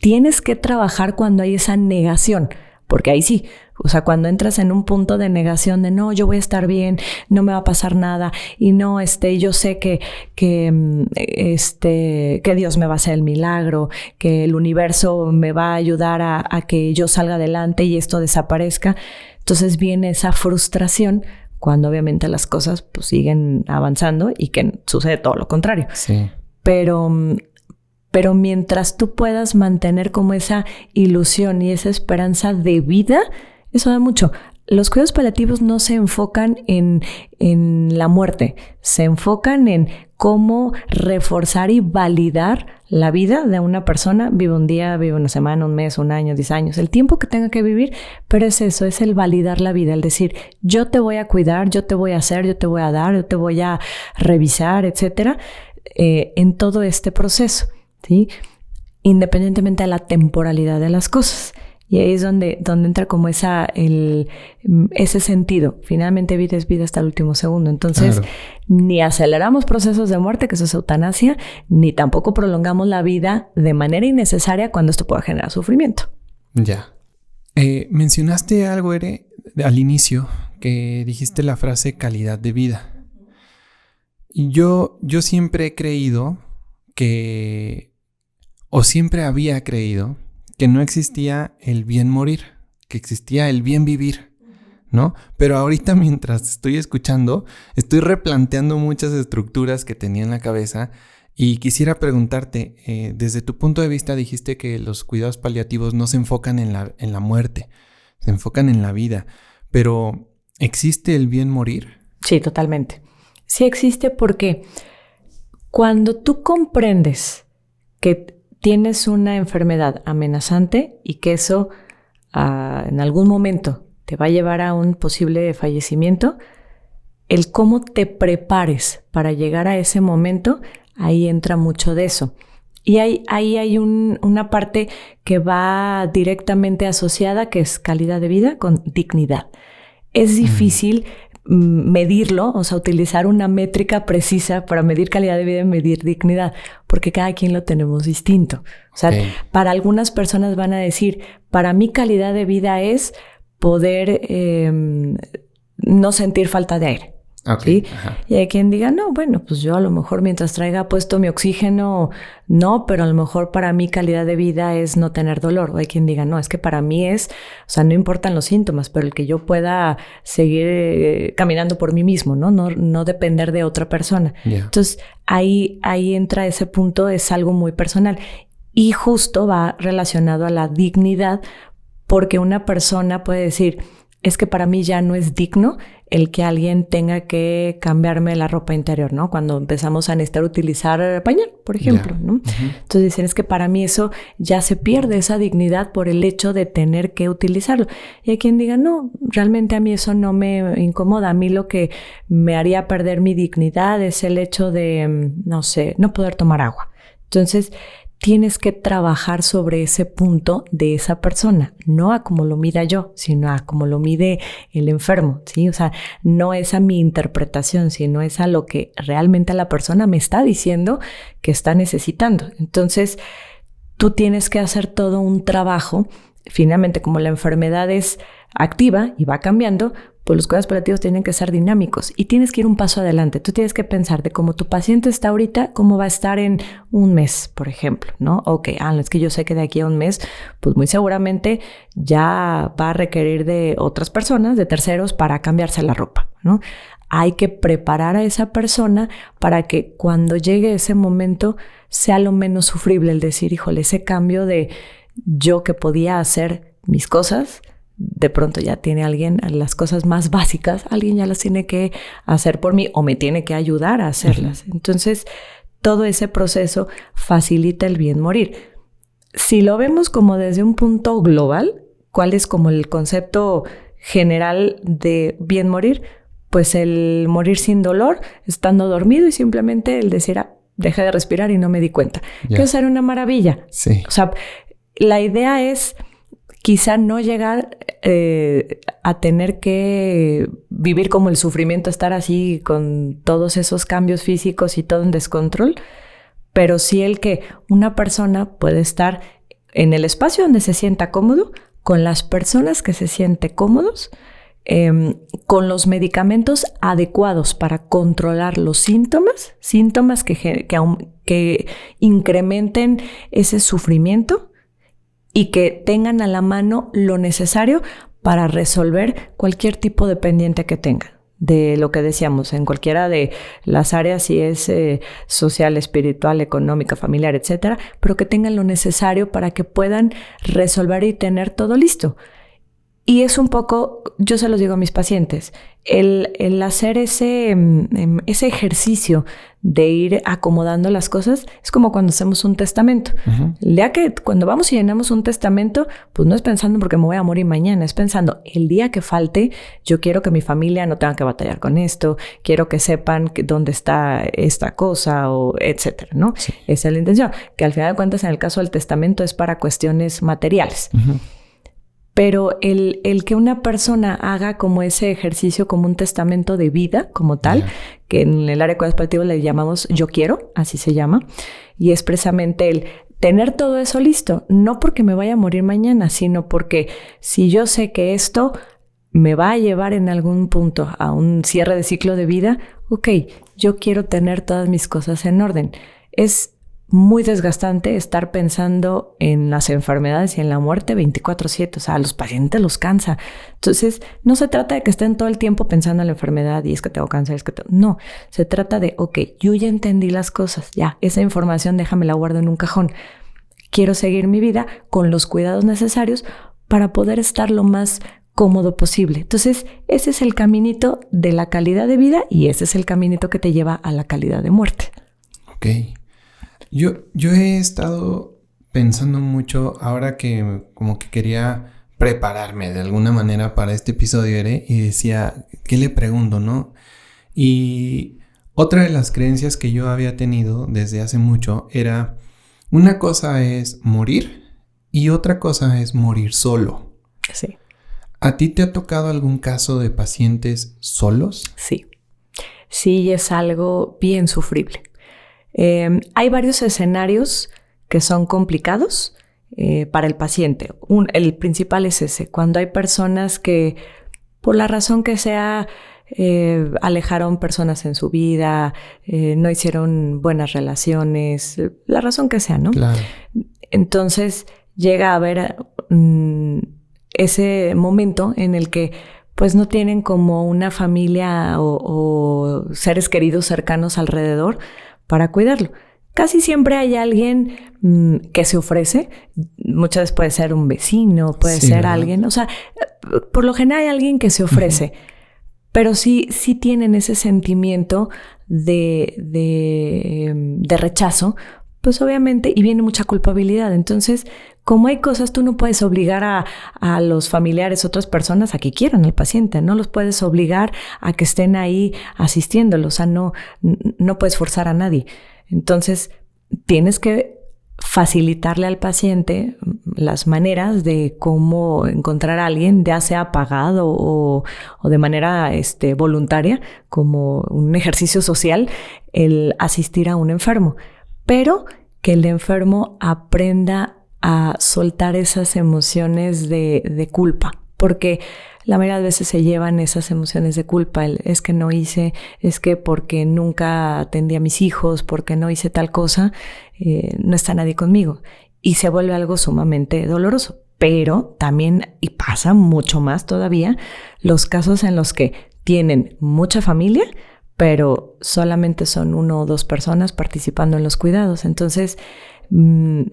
tienes que trabajar cuando hay esa negación, porque ahí sí, o sea, cuando entras en un punto de negación de no, yo voy a estar bien, no me va a pasar nada y no, yo sé que Dios me va a hacer el milagro, que el universo me va a ayudar a que yo salga adelante y esto desaparezca. Entonces viene esa frustración cuando obviamente las cosas pues siguen avanzando y que sucede todo lo contrario. Sí. Pero mientras tú puedas mantener como esa ilusión y esa esperanza de vida, eso da mucho. Los cuidados paliativos no se enfocan en la muerte, se enfocan en cómo reforzar y validar la vida de una persona. Vive un día, vive una semana, un mes, un año, 10 años, el tiempo que tenga que vivir, pero es eso, es el validar la vida, el decir, yo te voy a cuidar, yo te voy a hacer, yo te voy a dar, yo te voy a revisar, etcétera, en todo este proceso, ¿sí? Independientemente de la temporalidad de las cosas. Y ahí es donde entra como ese sentido. Finalmente vida es vida hasta el último segundo. Entonces, claro, ni aceleramos procesos de muerte, que eso es eutanasia, ni tampoco prolongamos la vida de manera innecesaria cuando esto pueda generar sufrimiento. Ya. Mencionaste algo, Ere, al inicio, que dijiste la frase calidad de vida. Y yo siempre he creído siempre había creído que no existía el bien morir, que existía el bien vivir, ¿no? Pero ahorita mientras estoy escuchando, estoy replanteando muchas estructuras que tenía en la cabeza y quisiera preguntarte, desde tu punto de vista dijiste que los cuidados paliativos no se enfocan en la muerte, se enfocan en la vida, pero ¿existe el bien morir? Sí, totalmente. Sí existe porque cuando tú comprendes que tienes una enfermedad amenazante y que eso en algún momento te va a llevar a un posible fallecimiento, el cómo te prepares para llegar a ese momento, ahí entra mucho de eso. Y ahí hay una parte que va directamente asociada, que es calidad de vida con dignidad. Es difícil medirlo, o sea, utilizar una métrica precisa para medir calidad de vida y medir dignidad, porque cada quien lo tenemos distinto. O sea, para algunas personas van a decir, para mí calidad de vida es poder no sentir falta de aire. ¿Sí? Y hay quien diga, no, bueno, pues yo a lo mejor mientras traiga puesto mi oxígeno, no, pero a lo mejor para mí calidad de vida es no tener dolor. O hay quien diga, no, es que para mí o sea, no importan los síntomas, pero el que yo pueda seguir caminando por mí mismo, ¿no? No depender de otra persona. Yeah. Entonces, ahí entra ese punto, es algo muy personal. Y justo va relacionado a la dignidad, porque una persona puede decir, es que para mí ya no es digno el que alguien tenga que cambiarme la ropa interior, ¿no? Cuando empezamos a necesitar utilizar pañal, por ejemplo, ¿no? Entonces dicen, es que para mí eso ya se pierde, esa dignidad por el hecho de tener que utilizarlo. Y hay quien diga, no, realmente a mí eso no me incomoda. A mí lo que me haría perder mi dignidad es el hecho de, no sé, no poder tomar agua. Entonces, tienes que trabajar sobre ese punto de esa persona, no a cómo lo mida yo, sino a cómo lo mide el enfermo, ¿sí? O sea, no es a mi interpretación, sino es a lo que realmente la persona me está diciendo que está necesitando. Entonces, tú tienes que hacer todo un trabajo. Finalmente, como la enfermedad es activa y va cambiando, pues los cuidados paliativos tienen que ser dinámicos y tienes que ir un paso adelante. Tú tienes que pensar de cómo tu paciente está ahorita, cómo va a estar en un mes, por ejemplo, ¿no? Ok, es que yo sé que de aquí a un mes, pues muy seguramente ya va a requerir de otras personas, de terceros, para cambiarse la ropa, ¿no? Hay que preparar a esa persona para que cuando llegue ese momento sea lo menos sufrible, el decir, híjole, ese cambio de yo que podía hacer mis cosas, de pronto ya tiene alguien, las cosas más básicas, alguien ya las tiene que hacer por mí o me tiene que ayudar a hacerlas. Entonces, todo ese proceso facilita el bien morir. Si lo vemos como desde un punto global, ¿cuál es como el concepto general de bien morir? Pues el morir sin dolor, estando dormido y simplemente el decir, dejé de respirar y no me di cuenta. Yeah. Que eso era una maravilla. Sí. O sea, la idea es quizá no llegar a tener que vivir como el sufrimiento, estar así con todos esos cambios físicos y todo en descontrol, pero sí el que una persona puede estar en el espacio donde se sienta cómodo, con las personas que se sienten cómodos, con los medicamentos adecuados para controlar los síntomas que incrementen ese sufrimiento y que tengan a la mano lo necesario para resolver cualquier tipo de pendiente que tengan. De lo que decíamos, en cualquiera de las áreas, si es social, espiritual, económica, familiar, etcétera, pero que tengan lo necesario para que puedan resolver y tener todo listo. Y es un poco, yo se los digo a mis pacientes, el hacer ese ejercicio de ir acomodando las cosas es como cuando hacemos un testamento. Uh-huh. El día que cuando vamos y llenamos un testamento, pues no es pensando porque me voy a morir mañana, es pensando el día que falte, yo quiero que mi familia no tenga que batallar con esto, quiero que sepan dónde está esta cosa o etcétera, ¿no? Sí. Esa es la intención, que al final de cuentas en el caso del testamento es para cuestiones materiales. Uh-huh. Pero el que una persona haga como ese ejercicio, como un testamento de vida, como tal, que en el área cuidado le llamamos yo quiero, así se llama, y es precisamente el tener todo eso listo, no porque me vaya a morir mañana, sino porque si yo sé que esto me va a llevar en algún punto a un cierre de ciclo de vida, ok, yo quiero tener todas mis cosas en orden. Es muy desgastante estar pensando en las enfermedades y en la muerte 24/7. O sea, a los pacientes los cansa. Entonces, no se trata de que estén todo el tiempo pensando en la enfermedad y es que tengo cáncer, No, se trata de, ok, yo ya entendí las cosas. Ya, esa información déjame la guardo en un cajón. Quiero seguir mi vida con los cuidados necesarios para poder estar lo más cómodo posible. Entonces, ese es el caminito de la calidad de vida y ese es el caminito que te lleva a la calidad de muerte. Ok. Yo he estado pensando mucho ahora que como que quería prepararme de alguna manera para este episodio, y decía, ¿qué le pregunto, no? Y otra de las creencias que yo había tenido desde hace mucho era, una cosa es morir y otra cosa es morir solo. Sí. ¿A ti te ha tocado algún caso de pacientes solos? Sí. Sí, es algo bien sufrible. Hay varios escenarios que son complicados para el paciente. El principal es ese, cuando hay personas que por la razón que sea alejaron personas en su vida, no hicieron buenas relaciones, la razón que sea, ¿no? Claro. Entonces llega a haber ese momento en el que pues no tienen como una familia o seres queridos cercanos alrededor para cuidarlo. Casi siempre hay alguien que se ofrece. Muchas veces puede ser un vecino, puede ser ¿verdad? Alguien. O sea, por lo general hay alguien que se ofrece. Pero sí tienen ese sentimiento de rechazo, pues obviamente, y viene mucha culpabilidad. Entonces, como hay cosas, tú no puedes obligar a los familiares, otras personas, a que quieran al paciente. No los puedes obligar a que estén ahí asistiéndolo. O sea, no puedes forzar a nadie. Entonces, tienes que facilitarle al paciente las maneras de cómo encontrar a alguien, ya sea pagado o de manera voluntaria, como un ejercicio social, el asistir a un enfermo. Pero que el enfermo aprenda a soltar esas emociones de culpa, porque la mayoría de veces se llevan esas emociones de culpa, es que no hice, es que porque nunca atendí a mis hijos, porque no hice tal cosa, no está nadie conmigo. Y se vuelve algo sumamente doloroso. Pero también, y pasa mucho más todavía, los casos en los que tienen mucha familia, pero solamente son 1 o 2 personas participando en los cuidados. Entonces,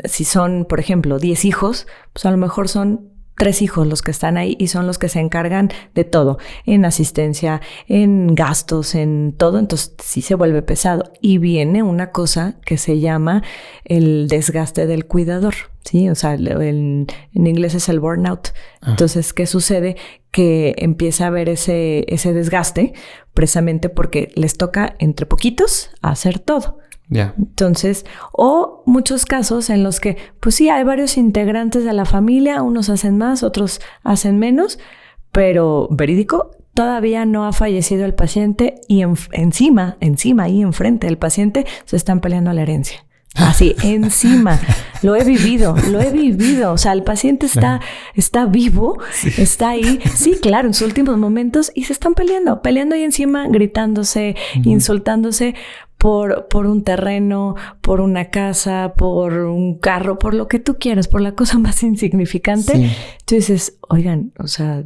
si son, por ejemplo, 10 hijos, pues a lo mejor son 3 hijos los que están ahí y son los que se encargan de todo, en asistencia, en gastos, en todo. Entonces sí se vuelve pesado y viene una cosa que se llama el desgaste del cuidador, ¿sí? O sea, en inglés es el burnout. Entonces, ¿qué sucede? Que empieza a haber ese desgaste precisamente porque les toca entre poquitos hacer todo. Yeah. Entonces, o muchos casos en los que, pues sí, hay varios integrantes de la familia, unos hacen más, otros hacen menos, pero verídico, todavía no ha fallecido el paciente y encima, ahí enfrente del paciente, se están peleando la herencia. Así, encima. Lo he vivido. O sea, el paciente está vivo, está ahí. Sí, claro, en sus últimos momentos y se están peleando ahí encima, gritándose, insultándose por un terreno, por una casa, por un carro, por lo que tú quieras, por la cosa más insignificante. Sí. Tú dices, oigan, o sea,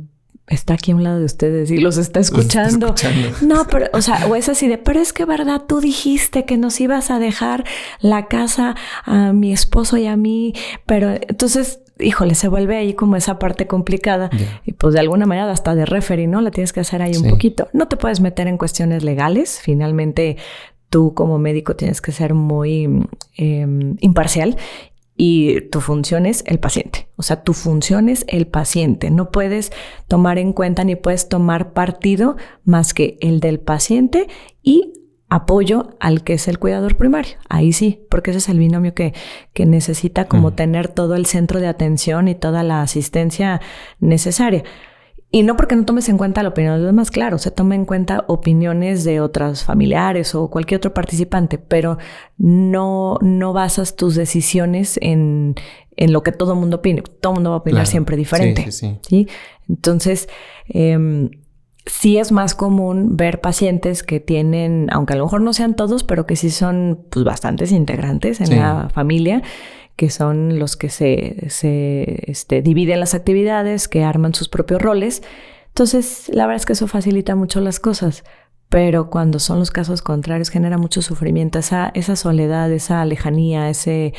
está aquí a un lado de ustedes y los está escuchando. No, pero, o sea, o es así de, pero es que verdad, tú dijiste que nos ibas a dejar la casa a mi esposo y a mí, pero entonces, híjole, se vuelve ahí como esa parte complicada. Y pues de alguna manera hasta de referee, ¿no? La tienes que hacer ahí un poquito. No te puedes meter en cuestiones legales. Finalmente, tú como médico tienes que ser muy imparcial. Y tu función es el paciente. O sea, tu función es el paciente. No puedes tomar en cuenta ni puedes tomar partido más que el del paciente y apoyo al que es el cuidador primario. Ahí sí, porque ese es el binomio que necesita como tener todo el centro de atención y toda la asistencia necesaria. Y no porque no tomes en cuenta la opinión de los demás, claro, se toma en cuenta opiniones de otros familiares o cualquier otro participante, pero no basas tus decisiones en lo que todo el mundo opine. Todo el mundo va a opinar siempre diferente. Sí. Entonces, sí es más común ver pacientes que tienen, aunque a lo mejor no sean todos, pero que sí son pues bastantes integrantes en la familia, que son los que se dividen las actividades, que arman sus propios roles. Entonces, la verdad es que eso facilita mucho las cosas, pero cuando son los casos contrarios genera mucho sufrimiento, esa soledad, esa lejanía, ese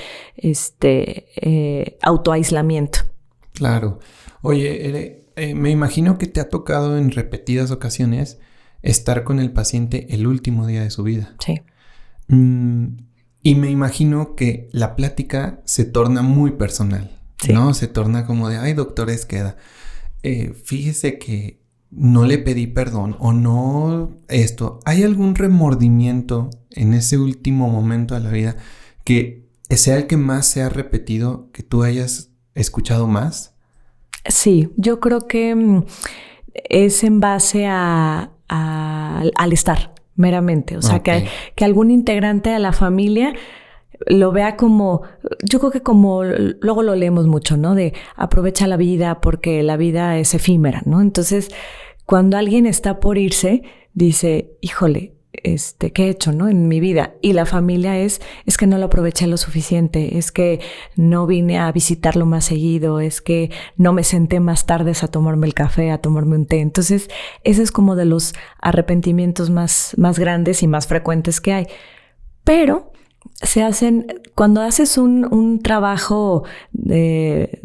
autoaislamiento. Claro. Oye, me imagino que te ha tocado en repetidas ocasiones estar con el paciente el último día de su vida. Sí. Y me imagino que la plática se torna muy personal, ¿no? Se torna como de, ay, doctor Esqueda, fíjese que no le pedí perdón o no esto. ¿Hay algún remordimiento en ese último momento de la vida que sea el que más se ha repetido, que tú hayas escuchado más? Sí, yo creo que es en base al estar. Meramente, o sea, que algún integrante de la familia lo vea como, yo creo que como luego lo leemos mucho, ¿no? De aprovecha la vida porque la vida es efímera, ¿no? Entonces, cuando alguien está por irse, dice, híjole, ¿qué he hecho, no? En mi vida. Y la familia es que no lo aproveché lo suficiente, es que no vine a visitarlo más seguido, es que no me senté más tardes a tomarme el café, a tomarme un té. Entonces, ese es como de los arrepentimientos más grandes y más frecuentes que hay. Pero se hacen, cuando haces un trabajo de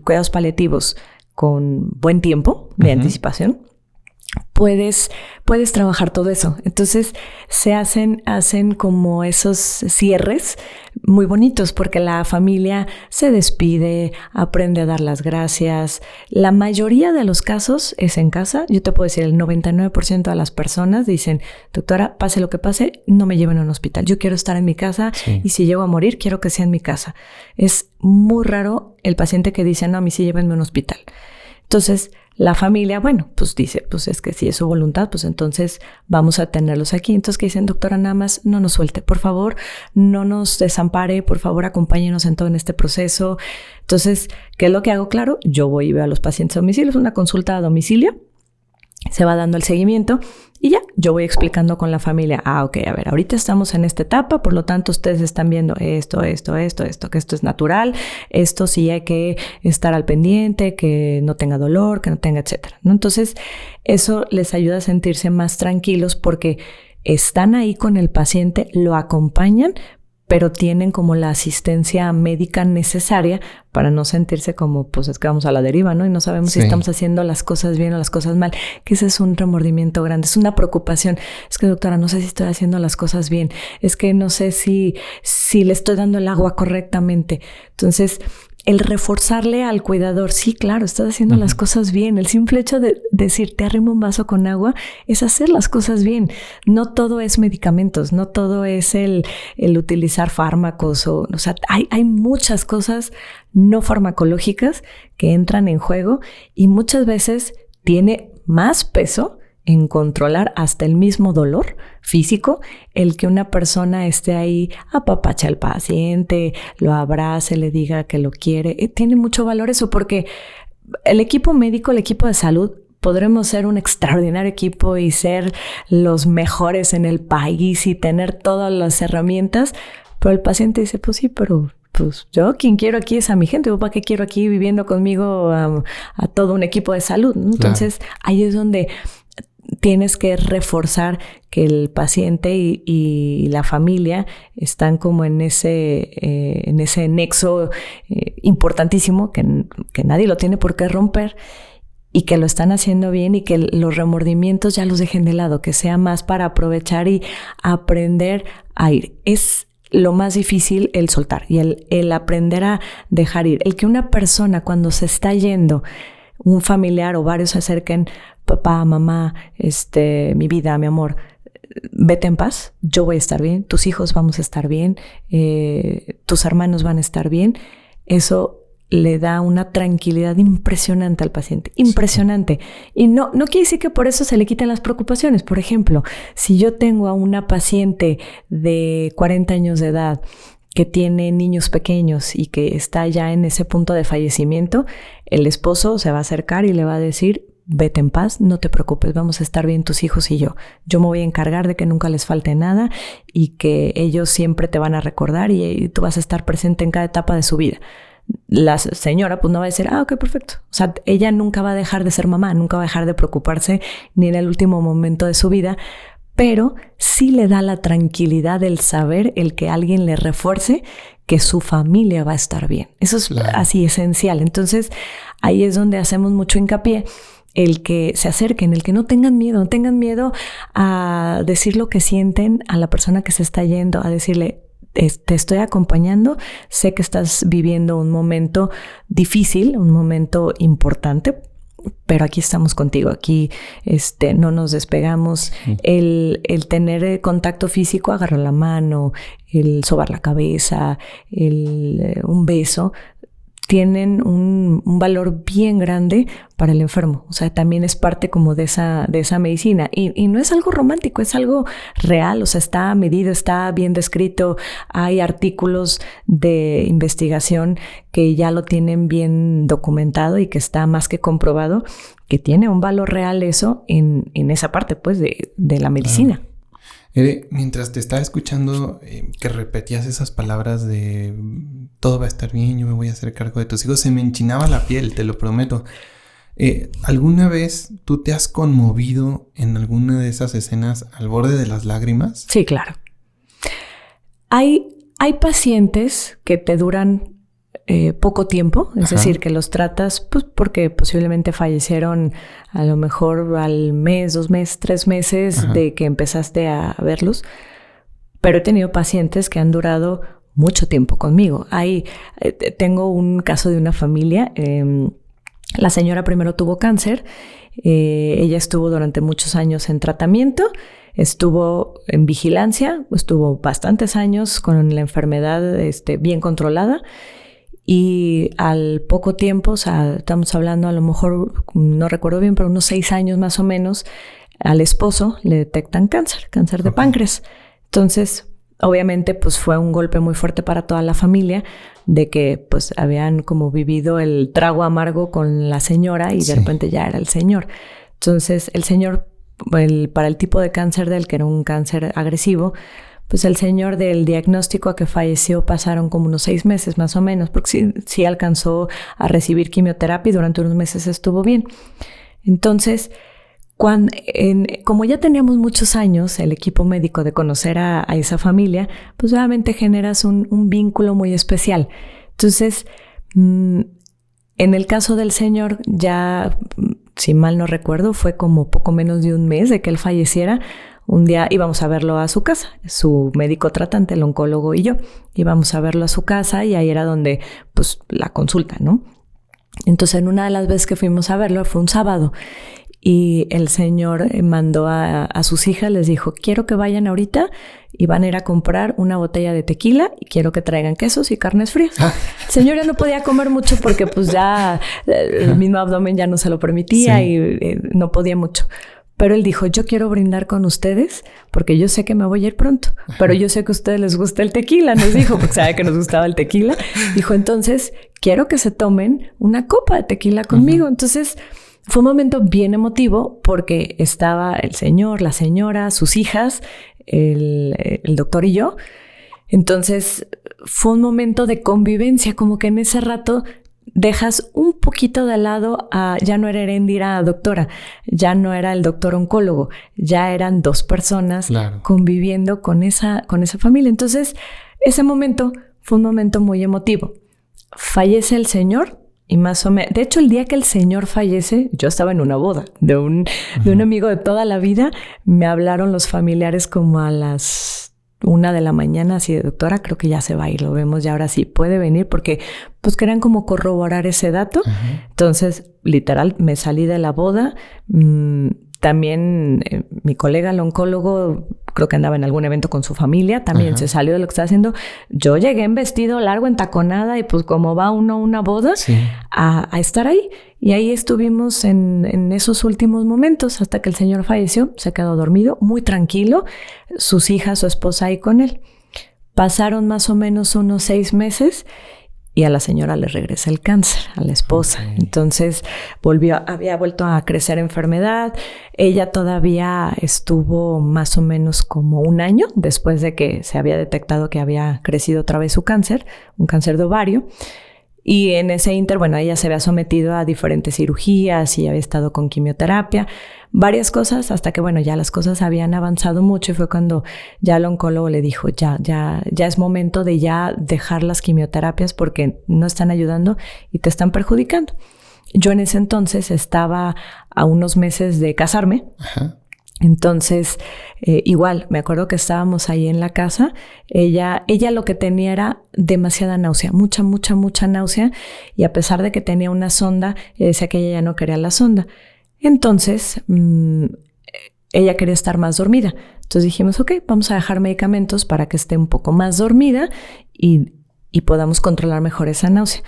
cuidados paliativos con buen tiempo de anticipación, puedes trabajar todo eso. Entonces se hacen como esos cierres muy bonitos porque la familia se despide, aprende a dar las gracias. La mayoría de los casos es en casa. Yo te puedo decir, el 99% de las personas dicen, doctora, pase lo que pase, no me lleven a un hospital. Yo quiero estar en mi casa y si llego a morir, quiero que sea en mi casa. Es muy raro el paciente que dice, no, a mí sí llévenme a un hospital. Entonces, la familia, bueno, pues dice, pues es que si es su voluntad, pues entonces vamos a tenerlos aquí. Entonces, que dicen, doctora, nada más no nos suelte, por favor, no nos desampare, por favor, acompáñenos en todo en este proceso. Entonces, ¿qué es lo que hago? Claro, yo voy y veo a los pacientes a domicilio, es una consulta a domicilio, se va dando el seguimiento y ya, yo voy explicando con la familia, ok, a ver, ahorita estamos en esta etapa, por lo tanto ustedes están viendo esto, que esto es natural, esto sí hay que estar al pendiente, que no tenga dolor, que no tenga, etcétera, ¿no? Entonces, eso les ayuda a sentirse más tranquilos porque están ahí con el paciente, lo acompañan, pero tienen como la asistencia médica necesaria para no sentirse como, pues es que vamos a la deriva, ¿no? Y no sabemos si estamos haciendo las cosas bien o las cosas mal, que ese es un remordimiento grande, es una preocupación. Es que, doctora, no sé si estoy haciendo las cosas bien, es que no sé si le estoy dando el agua correctamente. Entonces, el reforzarle al cuidador, sí, claro, estás haciendo las cosas bien. El simple hecho de decir, te arrimo un vaso con agua, es hacer las cosas bien. No todo es medicamentos, no todo es el utilizar fármacos. O sea, hay muchas cosas no farmacológicas que entran en juego y muchas veces tiene más peso en controlar hasta el mismo dolor físico, el que una persona esté ahí, apapache al paciente, lo abrace, le diga que lo quiere. Tiene mucho valor eso, porque el equipo médico, el equipo de salud, podremos ser un extraordinario equipo y ser los mejores en el país y tener todas las herramientas, pero el paciente dice, pues sí, pero pues yo quien quiero aquí es a mi gente, ¿para qué quiero aquí viviendo conmigo a todo un equipo de salud? Entonces, ahí es donde tienes que reforzar que el paciente y la familia están como en ese nexo importantísimo que nadie lo tiene por qué romper, y que lo están haciendo bien, y que los remordimientos ya los dejen de lado, que sea más para aprovechar y aprender a ir. Es lo más difícil el soltar y el aprender a dejar ir. El que una persona cuando se está yendo, un familiar o varios se acerquen, papá, mamá, mi vida, mi amor, vete en paz, yo voy a estar bien, tus hijos vamos a estar bien, tus hermanos van a estar bien. Eso le da una tranquilidad impresionante al paciente, impresionante. Y no quiere decir que por eso se le quiten las preocupaciones. Por ejemplo, si yo tengo a una paciente de 40 años de edad que tiene niños pequeños y que está ya en ese punto de fallecimiento, el esposo se va a acercar y le va a decir, vete en paz, no te preocupes, vamos a estar bien tus hijos y yo. Yo me voy a encargar de que nunca les falte nada y que ellos siempre te van a recordar y tú vas a estar presente en cada etapa de su vida. La señora pues no va a decir, ok, perfecto. O sea, ella nunca va a dejar de ser mamá, nunca va a dejar de preocuparse ni en el último momento de su vida, pero sí le da la tranquilidad el saber, el que alguien le refuerce que su familia va a estar bien. Eso es así esencial. Entonces, ahí es donde hacemos mucho hincapié, el que se acerquen, el que no tengan miedo a decir lo que sienten a la persona que se está yendo, a decirle, te estoy acompañando, sé que estás viviendo un momento difícil, un momento importante, pero aquí estamos contigo, aquí no nos despegamos. El tener contacto físico, agarrar la mano, el sobar la cabeza, un beso, tienen un valor bien grande para el enfermo. O sea, también es parte como de esa medicina. Y no es algo romántico, es algo real. O sea, está medido, está bien descrito. Hay artículos de investigación que ya lo tienen bien documentado y que está más que comprobado que tiene un valor real eso en esa parte, pues, de la medicina. Mientras te estaba escuchando que repetías esas palabras de todo va a estar bien, yo me voy a hacer cargo de tus hijos, se me enchinaba la piel, te lo prometo. ¿Alguna vez tú te has conmovido en alguna de esas escenas al borde de las lágrimas? Sí, claro. Hay pacientes que te duran poco tiempo, es decir, que los tratas pues porque posiblemente fallecieron a lo mejor al mes, 2 meses, 3 meses de que empezaste a verlos, pero he tenido pacientes que han durado mucho tiempo conmigo. Tengo un caso de una familia, la señora primero tuvo cáncer, ella estuvo durante muchos años en tratamiento, estuvo en vigilancia, estuvo bastantes años con la enfermedad bien controlada. Y al poco tiempo, o sea, estamos hablando a lo mejor, no recuerdo bien, pero unos 6 años más o menos, al esposo le detectan cáncer de páncreas. Entonces, obviamente, pues fue un golpe muy fuerte para toda la familia de que pues habían como vivido el trago amargo con la señora y de repente ya era el señor. Entonces, el señor, para el tipo de cáncer del que era un cáncer agresivo, pues el señor del diagnóstico a que falleció pasaron como unos 6 meses más o menos, porque sí alcanzó a recibir quimioterapia y durante unos meses estuvo bien. Entonces, como ya teníamos muchos años, el equipo médico, de conocer a esa familia, pues obviamente generas un vínculo muy especial. Entonces, en el caso del señor, ya, si mal no recuerdo, fue como poco menos de un mes de que él falleciera. Un día íbamos a verlo a su casa, su médico tratante, el oncólogo y yo. Íbamos a verlo a su casa y ahí era donde, pues, la consulta, ¿no? Entonces, en una de las veces que fuimos a verlo, fue un sábado. Y el señor mandó a sus hijas, les dijo, quiero que vayan ahorita y van a ir a comprar una botella de tequila y quiero que traigan quesos y carnes frías. El señor ya no podía comer mucho porque pues ya el mismo abdomen ya no se lo permitía y no podía mucho. Pero él dijo, yo quiero brindar con ustedes porque yo sé que me voy a ir pronto, pero yo sé que a ustedes les gusta el tequila, nos dijo, porque sabe que nos gustaba el tequila. Dijo, entonces, quiero que se tomen una copa de tequila conmigo. Entonces, fue un momento bien emotivo porque estaba el señor, la señora, sus hijas, el doctor y yo. Entonces, fue un momento de convivencia, como que en ese rato dejas un poquito de lado a, ya no era Heréndira doctora, ya no era el doctor oncólogo, ya eran dos personas conviviendo con esa familia. Entonces, ese momento fue un momento muy emotivo. Fallece el señor y más o menos, de hecho, el día que el señor fallece, yo estaba en una boda de un amigo de toda la vida. Me hablaron los familiares como a las 1 de la mañana, así de doctora, creo que ya se va a ir, lo vemos ya ahora sí, puede venir, porque pues querían como corroborar ese dato. Entonces, literal, me salí de la boda. También mi colega, el oncólogo, creo que andaba en algún evento con su familia, también se salió de lo que estaba haciendo. Yo llegué en vestido largo, en taconada, y pues como va uno a una boda, a estar ahí. Y ahí estuvimos en esos últimos momentos hasta que el señor falleció. Se quedó dormido, muy tranquilo. Sus hijas, su esposa ahí con él. Pasaron más o menos unos 6 meses y a la señora le regresa el cáncer, a la esposa. Entonces había vuelto a crecer enfermedad. Ella todavía estuvo más o menos como 1 año después de que se había detectado que había crecido otra vez su cáncer, un cáncer de ovario. Y en ese ínter, bueno, ella se había sometido a diferentes cirugías y había estado con quimioterapia, varias cosas, hasta que, bueno, ya las cosas habían avanzado mucho y fue cuando ya el oncólogo le dijo, ya es momento de ya dejar las quimioterapias porque no están ayudando y te están perjudicando. Yo en ese entonces estaba a unos meses de casarme. Entonces, igual, me acuerdo que estábamos ahí en la casa. Ella lo que tenía era demasiada náusea, mucha náusea. Y a pesar de que tenía una sonda, decía que ella ya no quería la sonda. Entonces, ella quería estar más dormida. Entonces dijimos, ok, vamos a dejar medicamentos para que esté un poco más dormida y podamos controlar mejor esa náusea.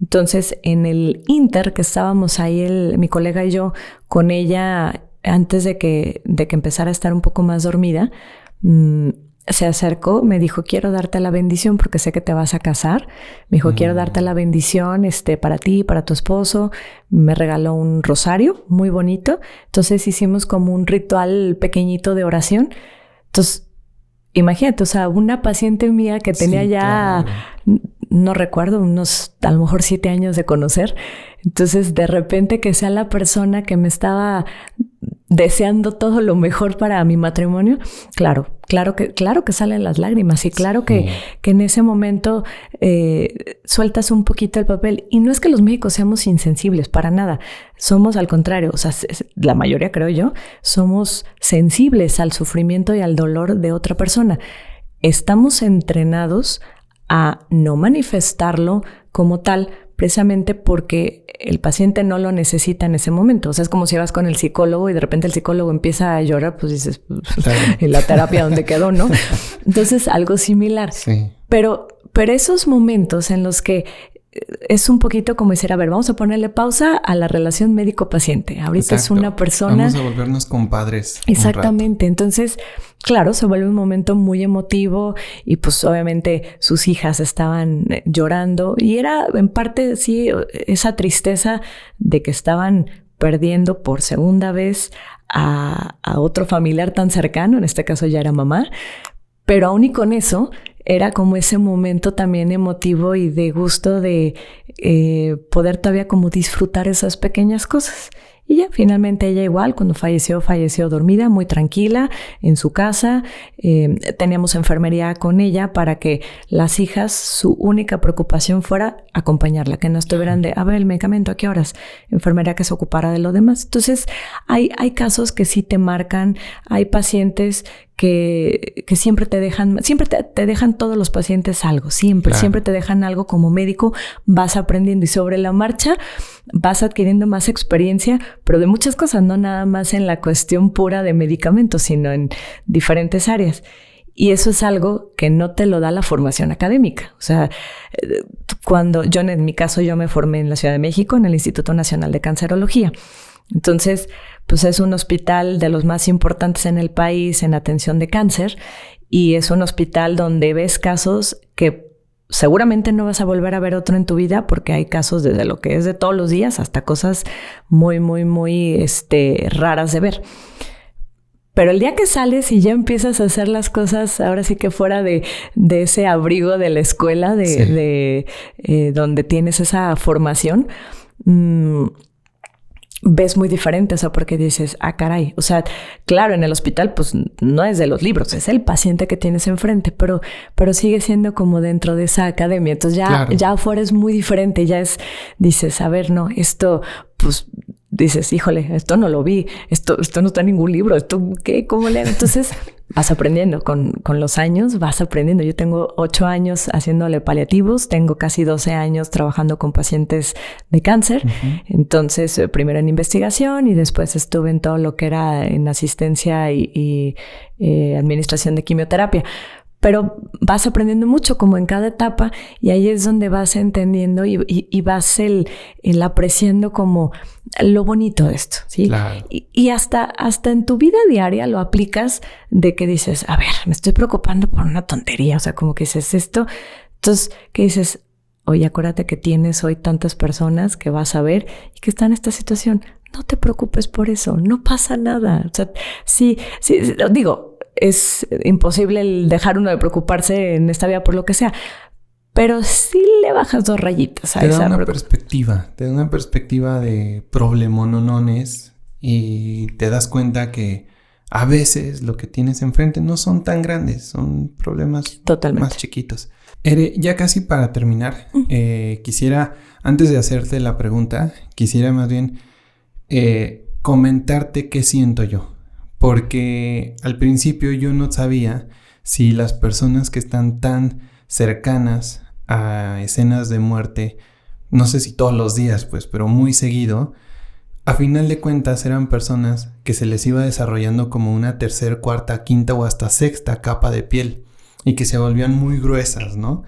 Entonces, en el ínter que estábamos ahí, mi colega y yo, con ella, antes de que empezara a estar un poco más dormida, se acercó, me dijo, quiero darte la bendición porque sé que te vas a casar. Me dijo, quiero darte la bendición para ti y para tu esposo. Me regaló un rosario muy bonito. Entonces hicimos como un ritual pequeñito de oración. Entonces, imagínate, o sea, una paciente mía que tenía no recuerdo, unos a lo mejor 7 años de conocer. Entonces, de repente que sea la persona que me estaba deseando todo lo mejor para mi matrimonio, claro que salen las lágrimas y claro que en ese momento sueltas un poquito el papel. Y no es que los médicos seamos insensibles, para nada. Somos al contrario, o sea, la mayoría, creo yo, somos sensibles al sufrimiento y al dolor de otra persona. Estamos entrenados a no manifestarlo como tal, precisamente porque el paciente no lo necesita en ese momento. O sea, es como si vas con el psicólogo y de repente el psicólogo empieza a llorar, pues dices, en la terapia donde quedó, ¿no? Entonces, algo similar. Sí. Pero esos momentos en los que es un poquito como decir, a ver, vamos a ponerle pausa a la relación médico-paciente. Ahorita es una persona... Vamos a volvernos compadres. Exactamente. Entonces, claro, se vuelve un momento muy emotivo y pues obviamente sus hijas estaban llorando y era en parte, sí, esa tristeza de que estaban perdiendo por segunda vez a otro familiar tan cercano, en este caso ya era mamá, pero aún y con eso... Era como ese momento también emotivo y de gusto de poder todavía como disfrutar esas pequeñas cosas. Y ya, finalmente ella igual, cuando falleció dormida, muy tranquila, en su casa. Teníamos enfermería con ella para que las hijas, su única preocupación fuera acompañarla, que no estuvieran de, a ver, el medicamento, ¿a qué horas? Enfermería que se ocupara de lo demás. Entonces, hay casos que sí te marcan, hay pacientes que siempre te dejan todos los pacientes algo, siempre te dejan algo. Como médico vas aprendiendo y sobre la marcha vas adquiriendo más experiencia, pero de muchas cosas, no nada más en la cuestión pura de medicamentos, sino en diferentes áreas. Y eso es algo que no te lo da la formación académica. O sea, en mi caso, yo me formé en la Ciudad de México, en el Instituto Nacional de Cancerología. Entonces, pues es un hospital de los más importantes en el país en atención de cáncer y es un hospital donde ves casos que seguramente no vas a volver a ver otro en tu vida porque hay casos desde lo que es de todos los días hasta cosas muy, muy, muy raras de ver. Pero el día que sales y ya empiezas a hacer las cosas, ahora sí que fuera de ese abrigo de la escuela, donde tienes esa formación, ves muy diferente, o sea, porque dices, caray, o sea, claro, en el hospital pues no es de los libros, es el paciente que tienes enfrente, pero sigue siendo como dentro de esa academia, entonces ya afuera es muy diferente, dices, a ver, no, esto, pues, dices, híjole, esto no lo vi, esto no está en ningún libro, esto, ¿qué? ¿Cómo le hago? Entonces vas aprendiendo, con los años vas aprendiendo. Yo tengo 8 años haciéndole paliativos, tengo casi 12 años trabajando con pacientes de cáncer. Entonces, primero en investigación y después estuve en todo lo que era en asistencia y administración de quimioterapia. Pero vas aprendiendo mucho como en cada etapa y ahí es donde vas entendiendo y vas el apreciando como lo bonito de esto, ¿sí? Claro. Y hasta en tu vida diaria lo aplicas de que dices, a ver, me estoy preocupando por una tontería, o sea, como que dices esto. Entonces, que dices, oye, acuérdate que tienes hoy tantas personas que vas a ver y que están en esta situación. No te preocupes por eso, no pasa nada. O sea, sí, digo, es imposible el dejar uno de preocuparse en esta vida por lo que sea, pero sí le bajas 2 rayitas a esa. Te da una perspectiva de problemonones y te das cuenta que a veces lo que tienes enfrente no son tan grandes, son problemas más chiquitos. Ere, ya casi para terminar, quisiera, antes de hacerte la pregunta, quisiera más bien comentarte qué siento yo. Porque al principio yo no sabía si las personas que están tan cercanas a escenas de muerte, no sé si todos los días, pues, pero muy seguido, a final de cuentas eran personas que se les iba desarrollando como una 3ª, 4ª, 5ª o hasta 6ª capa de piel y que se volvían muy gruesas, ¿no?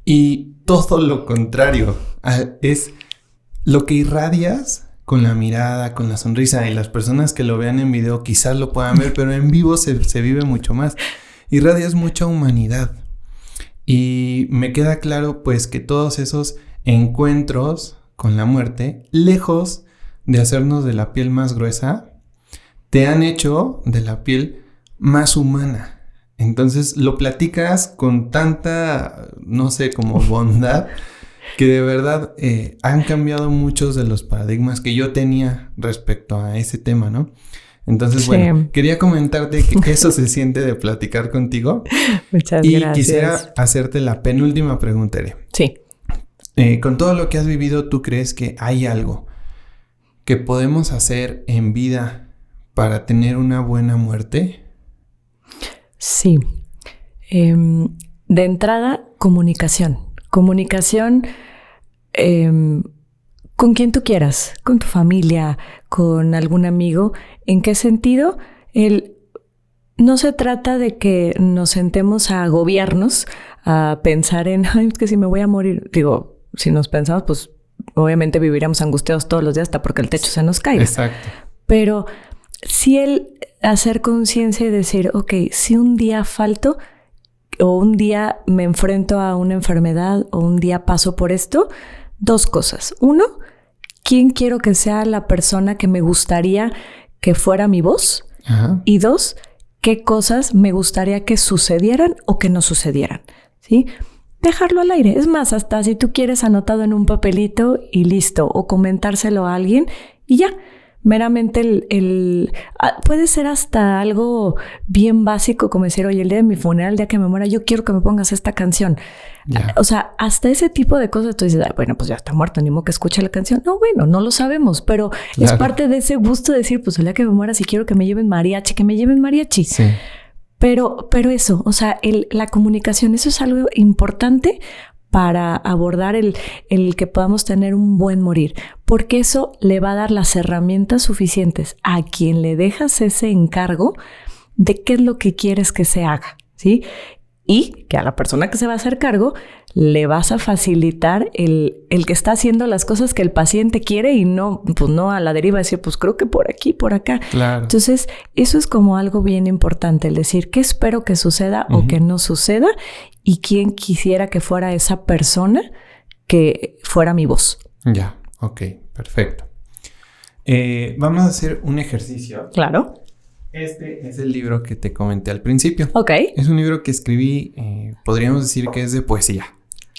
Y todo lo contrario, es lo que irradias con la mirada, con la sonrisa, y las personas que lo vean en video quizás lo puedan ver, pero en vivo se vive mucho más. Irradias mucha humanidad. Y me queda claro, pues, que todos esos encuentros con la muerte, lejos de hacernos de la piel más gruesa, te han hecho de la piel más humana. Entonces, lo platicas con tanta, no sé, como bondad, que de verdad han cambiado muchos de los paradigmas que yo tenía respecto a ese tema, ¿no? Entonces, sí. Bueno, quería comentarte que eso se siente de platicar contigo. Muchas gracias. Y quisiera hacerte la penúltima pregunta, Ere. Sí. Con todo lo que has vivido, ¿tú crees que hay algo que podemos hacer en vida para tener una buena muerte? Sí. De entrada, comunicación. Comunicación con quien tú quieras, con tu familia, con algún amigo. ¿En qué sentido? No se trata de que nos sentemos a agobiarnos, a pensar en, ay, es que si me voy a morir. Digo, si nos pensamos, pues obviamente viviríamos angustiados todos los días hasta porque el techo se nos caiga. Exacto. Pero sí el hacer conciencia y decir, ok, si un día falto, o un día me enfrento a una enfermedad o un día paso por esto, 2 cosas. 1, ¿quién quiero que sea la persona que me gustaría que fuera mi voz? Ajá. Y 2, ¿qué cosas me gustaría que sucedieran o que no sucedieran? ¿Sí? Dejarlo al aire. Es más, hasta si tú quieres anotado en un papelito y listo, o comentárselo a alguien y ya. Meramente puede ser hasta algo bien básico como decir, oye, el día de mi funeral, el día que me muera, yo quiero que me pongas esta canción. Yeah. O sea, hasta ese tipo de cosas tú dices, bueno, pues ya está muerto, ni modo que escuche la canción. No, bueno, no lo sabemos, pero claro, es parte de ese gusto de decir, pues el día que me muera, si quiero que me lleven mariachi, que me lleven mariachi. Sí. Pero eso, o sea, la comunicación, eso es algo importante para abordar el que podamos tener un buen morir, porque eso le va a dar las herramientas suficientes a quien le dejas ese encargo de qué es lo que quieres que se haga, ¿sí? Y que a la persona que se va a hacer cargo le vas a facilitar el que está haciendo las cosas que el paciente quiere y no, pues no a la deriva decir, pues creo que por aquí, por acá. Claro. Entonces, eso es como algo bien importante, el decir qué espero que suceda o que no suceda y quién quisiera que fuera esa persona que fuera mi voz. Ya, ok, perfecto. Vamos a hacer un ejercicio. Claro. Este es el libro que te comenté al principio. Ok. Es un libro que escribí, podríamos decir que es de poesía.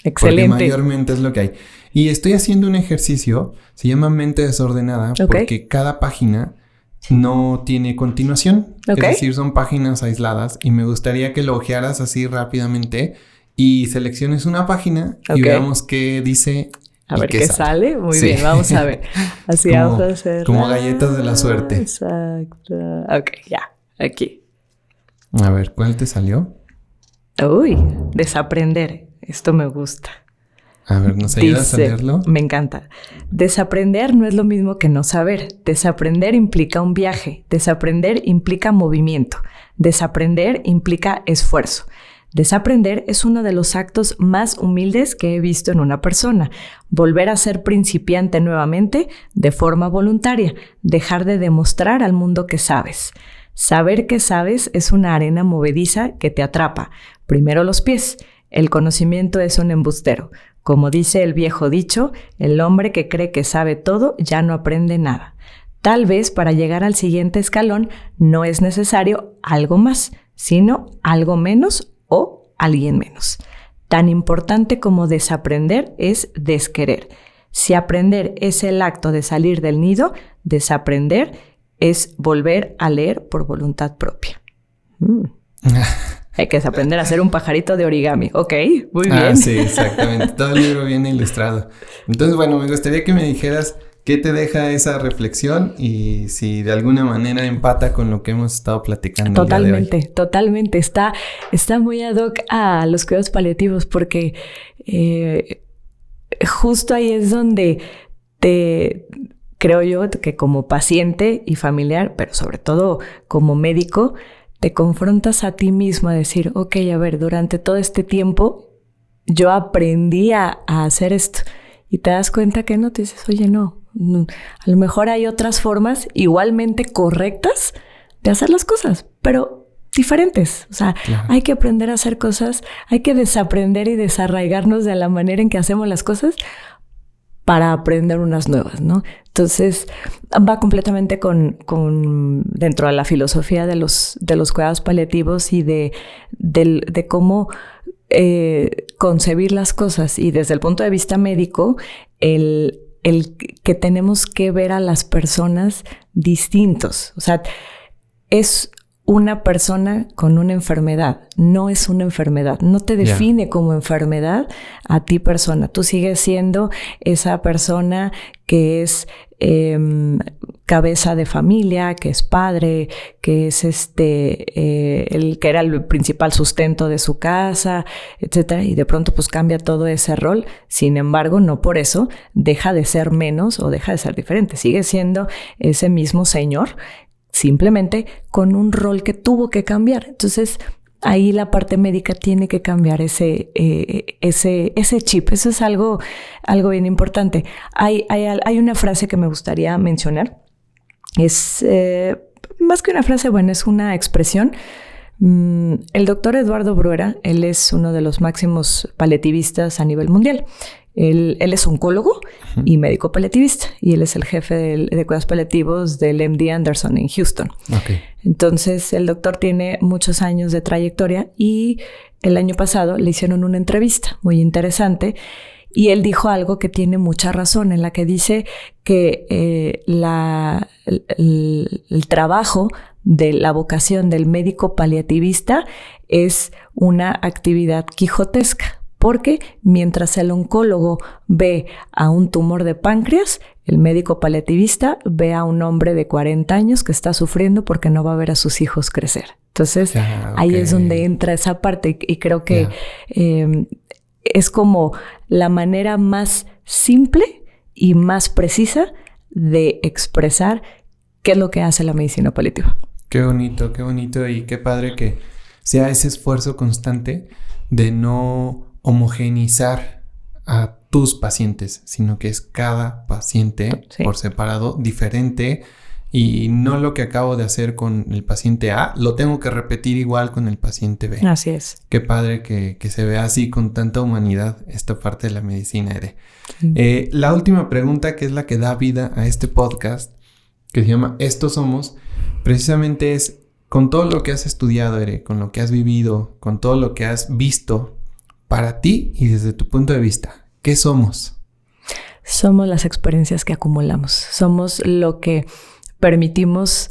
Excelente. Porque mayormente es lo que hay. Y estoy haciendo un ejercicio, se llama Mente Desordenada, porque cada página no tiene continuación. Es decir, son páginas aisladas y me gustaría que lo ojearas así rápidamente y selecciones una página y veamos qué dice. A ver qué sale. Muy bien, vamos a ver. Así vamos a hacer. Como galletas de la suerte. Exacto. Ok, ya. Aquí. A ver, ¿cuál te salió? Uy, desaprender. Esto me gusta. A ver, ¿nos ayudas a leerlo? Me encanta. Desaprender no es lo mismo que no saber. Desaprender implica un viaje. Desaprender implica movimiento. Desaprender implica esfuerzo. Desaprender es uno de los actos más humildes que he visto en una persona. Volver a ser principiante nuevamente de forma voluntaria. Dejar de demostrar al mundo que sabes. Saber que sabes es una arena movediza que te atrapa. Primero los pies. El conocimiento es un embustero. Como dice el viejo dicho, el hombre que cree que sabe todo ya no aprende nada. Tal vez para llegar al siguiente escalón no es necesario algo más, sino algo menos o alguien menos. Tan importante como desaprender es desquerer. Si aprender es el acto de salir del nido, desaprender es volver a leer por voluntad propia. Hay que desaprender a hacer un pajarito de origami. Ok, muy bien. Sí, exactamente. Todo el libro viene ilustrado. Entonces, bueno, me gustaría que me dijeras qué te deja esa reflexión y si de alguna manera empata con lo que hemos estado platicando. Totalmente, el día de hoy. Totalmente. Está muy ad hoc a los cuidados paliativos porque justo ahí es donde creo yo que como paciente y familiar, pero sobre todo como médico, te confrontas a ti mismo a decir, ok, a ver, durante todo este tiempo yo aprendí a hacer esto. Y te das cuenta que no, te dices, oye, no, a lo mejor hay otras formas igualmente correctas de hacer las cosas, pero diferentes. O sea, claro, hay que aprender a hacer cosas, hay que desaprender y desarraigarnos de la manera en que hacemos las cosas para aprender unas nuevas, ¿no? Entonces, va completamente con dentro de la filosofía de los cuidados paliativos y de cómo concebir las cosas. Y desde el punto de vista médico, el que tenemos que ver a las personas distintos. O sea, es una persona con una enfermedad, no es una enfermedad, no te define como enfermedad a ti persona. Tú sigues siendo esa persona que es cabeza de familia, que es padre, que es el que era el principal sustento de su casa, etcétera, y de pronto pues cambia todo ese rol. Sin embargo, no por eso deja de ser menos o deja de ser diferente. Sigue siendo ese mismo señor, simplemente con un rol que tuvo que cambiar. Entonces, ahí la parte médica tiene que cambiar ese chip. Eso es algo bien importante. Hay una frase que me gustaría mencionar. Es más que una frase, bueno, es una expresión. El doctor Eduardo Bruera, él es uno de los máximos paliativistas a nivel mundial. Él es oncólogo y médico paliativista y él es el jefe de cuidados paliativos del MD Anderson en Houston. Okay. Entonces, el doctor tiene muchos años de trayectoria y el año pasado le hicieron una entrevista muy interesante y él dijo algo que tiene mucha razón, en la que dice que el trabajo de la vocación del médico paliativista es una actividad quijotesca. Porque mientras el oncólogo ve a un tumor de páncreas, el médico paliativista ve a un hombre de 40 años que está sufriendo porque no va a ver a sus hijos crecer. Entonces, ahí es donde entra esa parte y creo que es como la manera más simple y más precisa de expresar qué es lo que hace la medicina paliativa. Qué bonito y qué padre que sea ese esfuerzo constante de no homogeneizar a tus pacientes, sino que es cada paciente por separado, diferente, y no lo que acabo de hacer con el paciente A, lo tengo que repetir igual con el paciente B. Así es. Qué padre que se vea así con tanta humanidad esta parte de la medicina, Ere. La última pregunta, que es la que da vida a este podcast, que se llama Estos Somos, precisamente es, con todo lo que has estudiado, Ere, con lo que has vivido, con todo lo que has visto, para ti y desde tu punto de vista, ¿qué somos? Somos las experiencias que acumulamos. Somos lo que permitimos,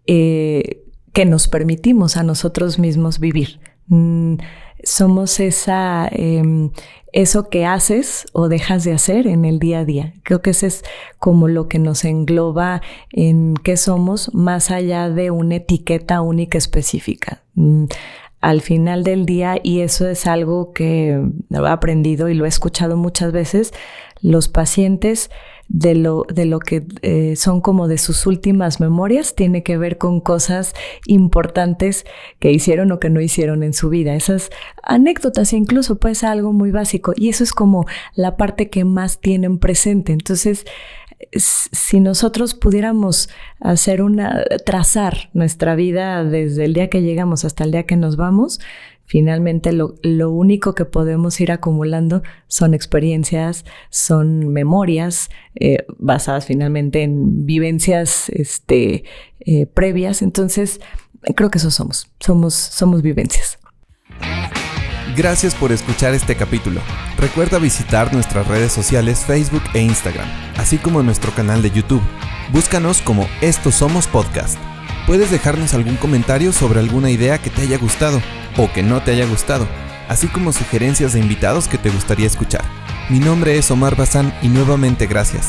que nos permitimos a nosotros mismos vivir. Somos eso que haces o dejas de hacer en el día a día. Creo que ese es como lo que nos engloba en qué somos, más allá de una etiqueta única específica. Al final del día, y eso es algo que he aprendido y lo he escuchado muchas veces, los pacientes de lo que son como de sus últimas memorias tiene que ver con cosas importantes que hicieron o que no hicieron en su vida. Esas anécdotas incluso puede ser algo muy básico, y eso es como la parte que más tienen presente. Entonces, si nosotros pudiéramos trazar nuestra vida desde el día que llegamos hasta el día que nos vamos, finalmente lo único que podemos ir acumulando son experiencias, son memorias basadas finalmente en vivencias previas. Entonces, creo que eso somos vivencias. Gracias por escuchar este capítulo. Recuerda visitar nuestras redes sociales Facebook e Instagram, así como nuestro canal de YouTube. Búscanos como Estos Somos Podcast. Puedes dejarnos algún comentario sobre alguna idea que te haya gustado o que no te haya gustado, así como sugerencias de invitados que te gustaría escuchar. Mi nombre es Omar Bazán y nuevamente gracias.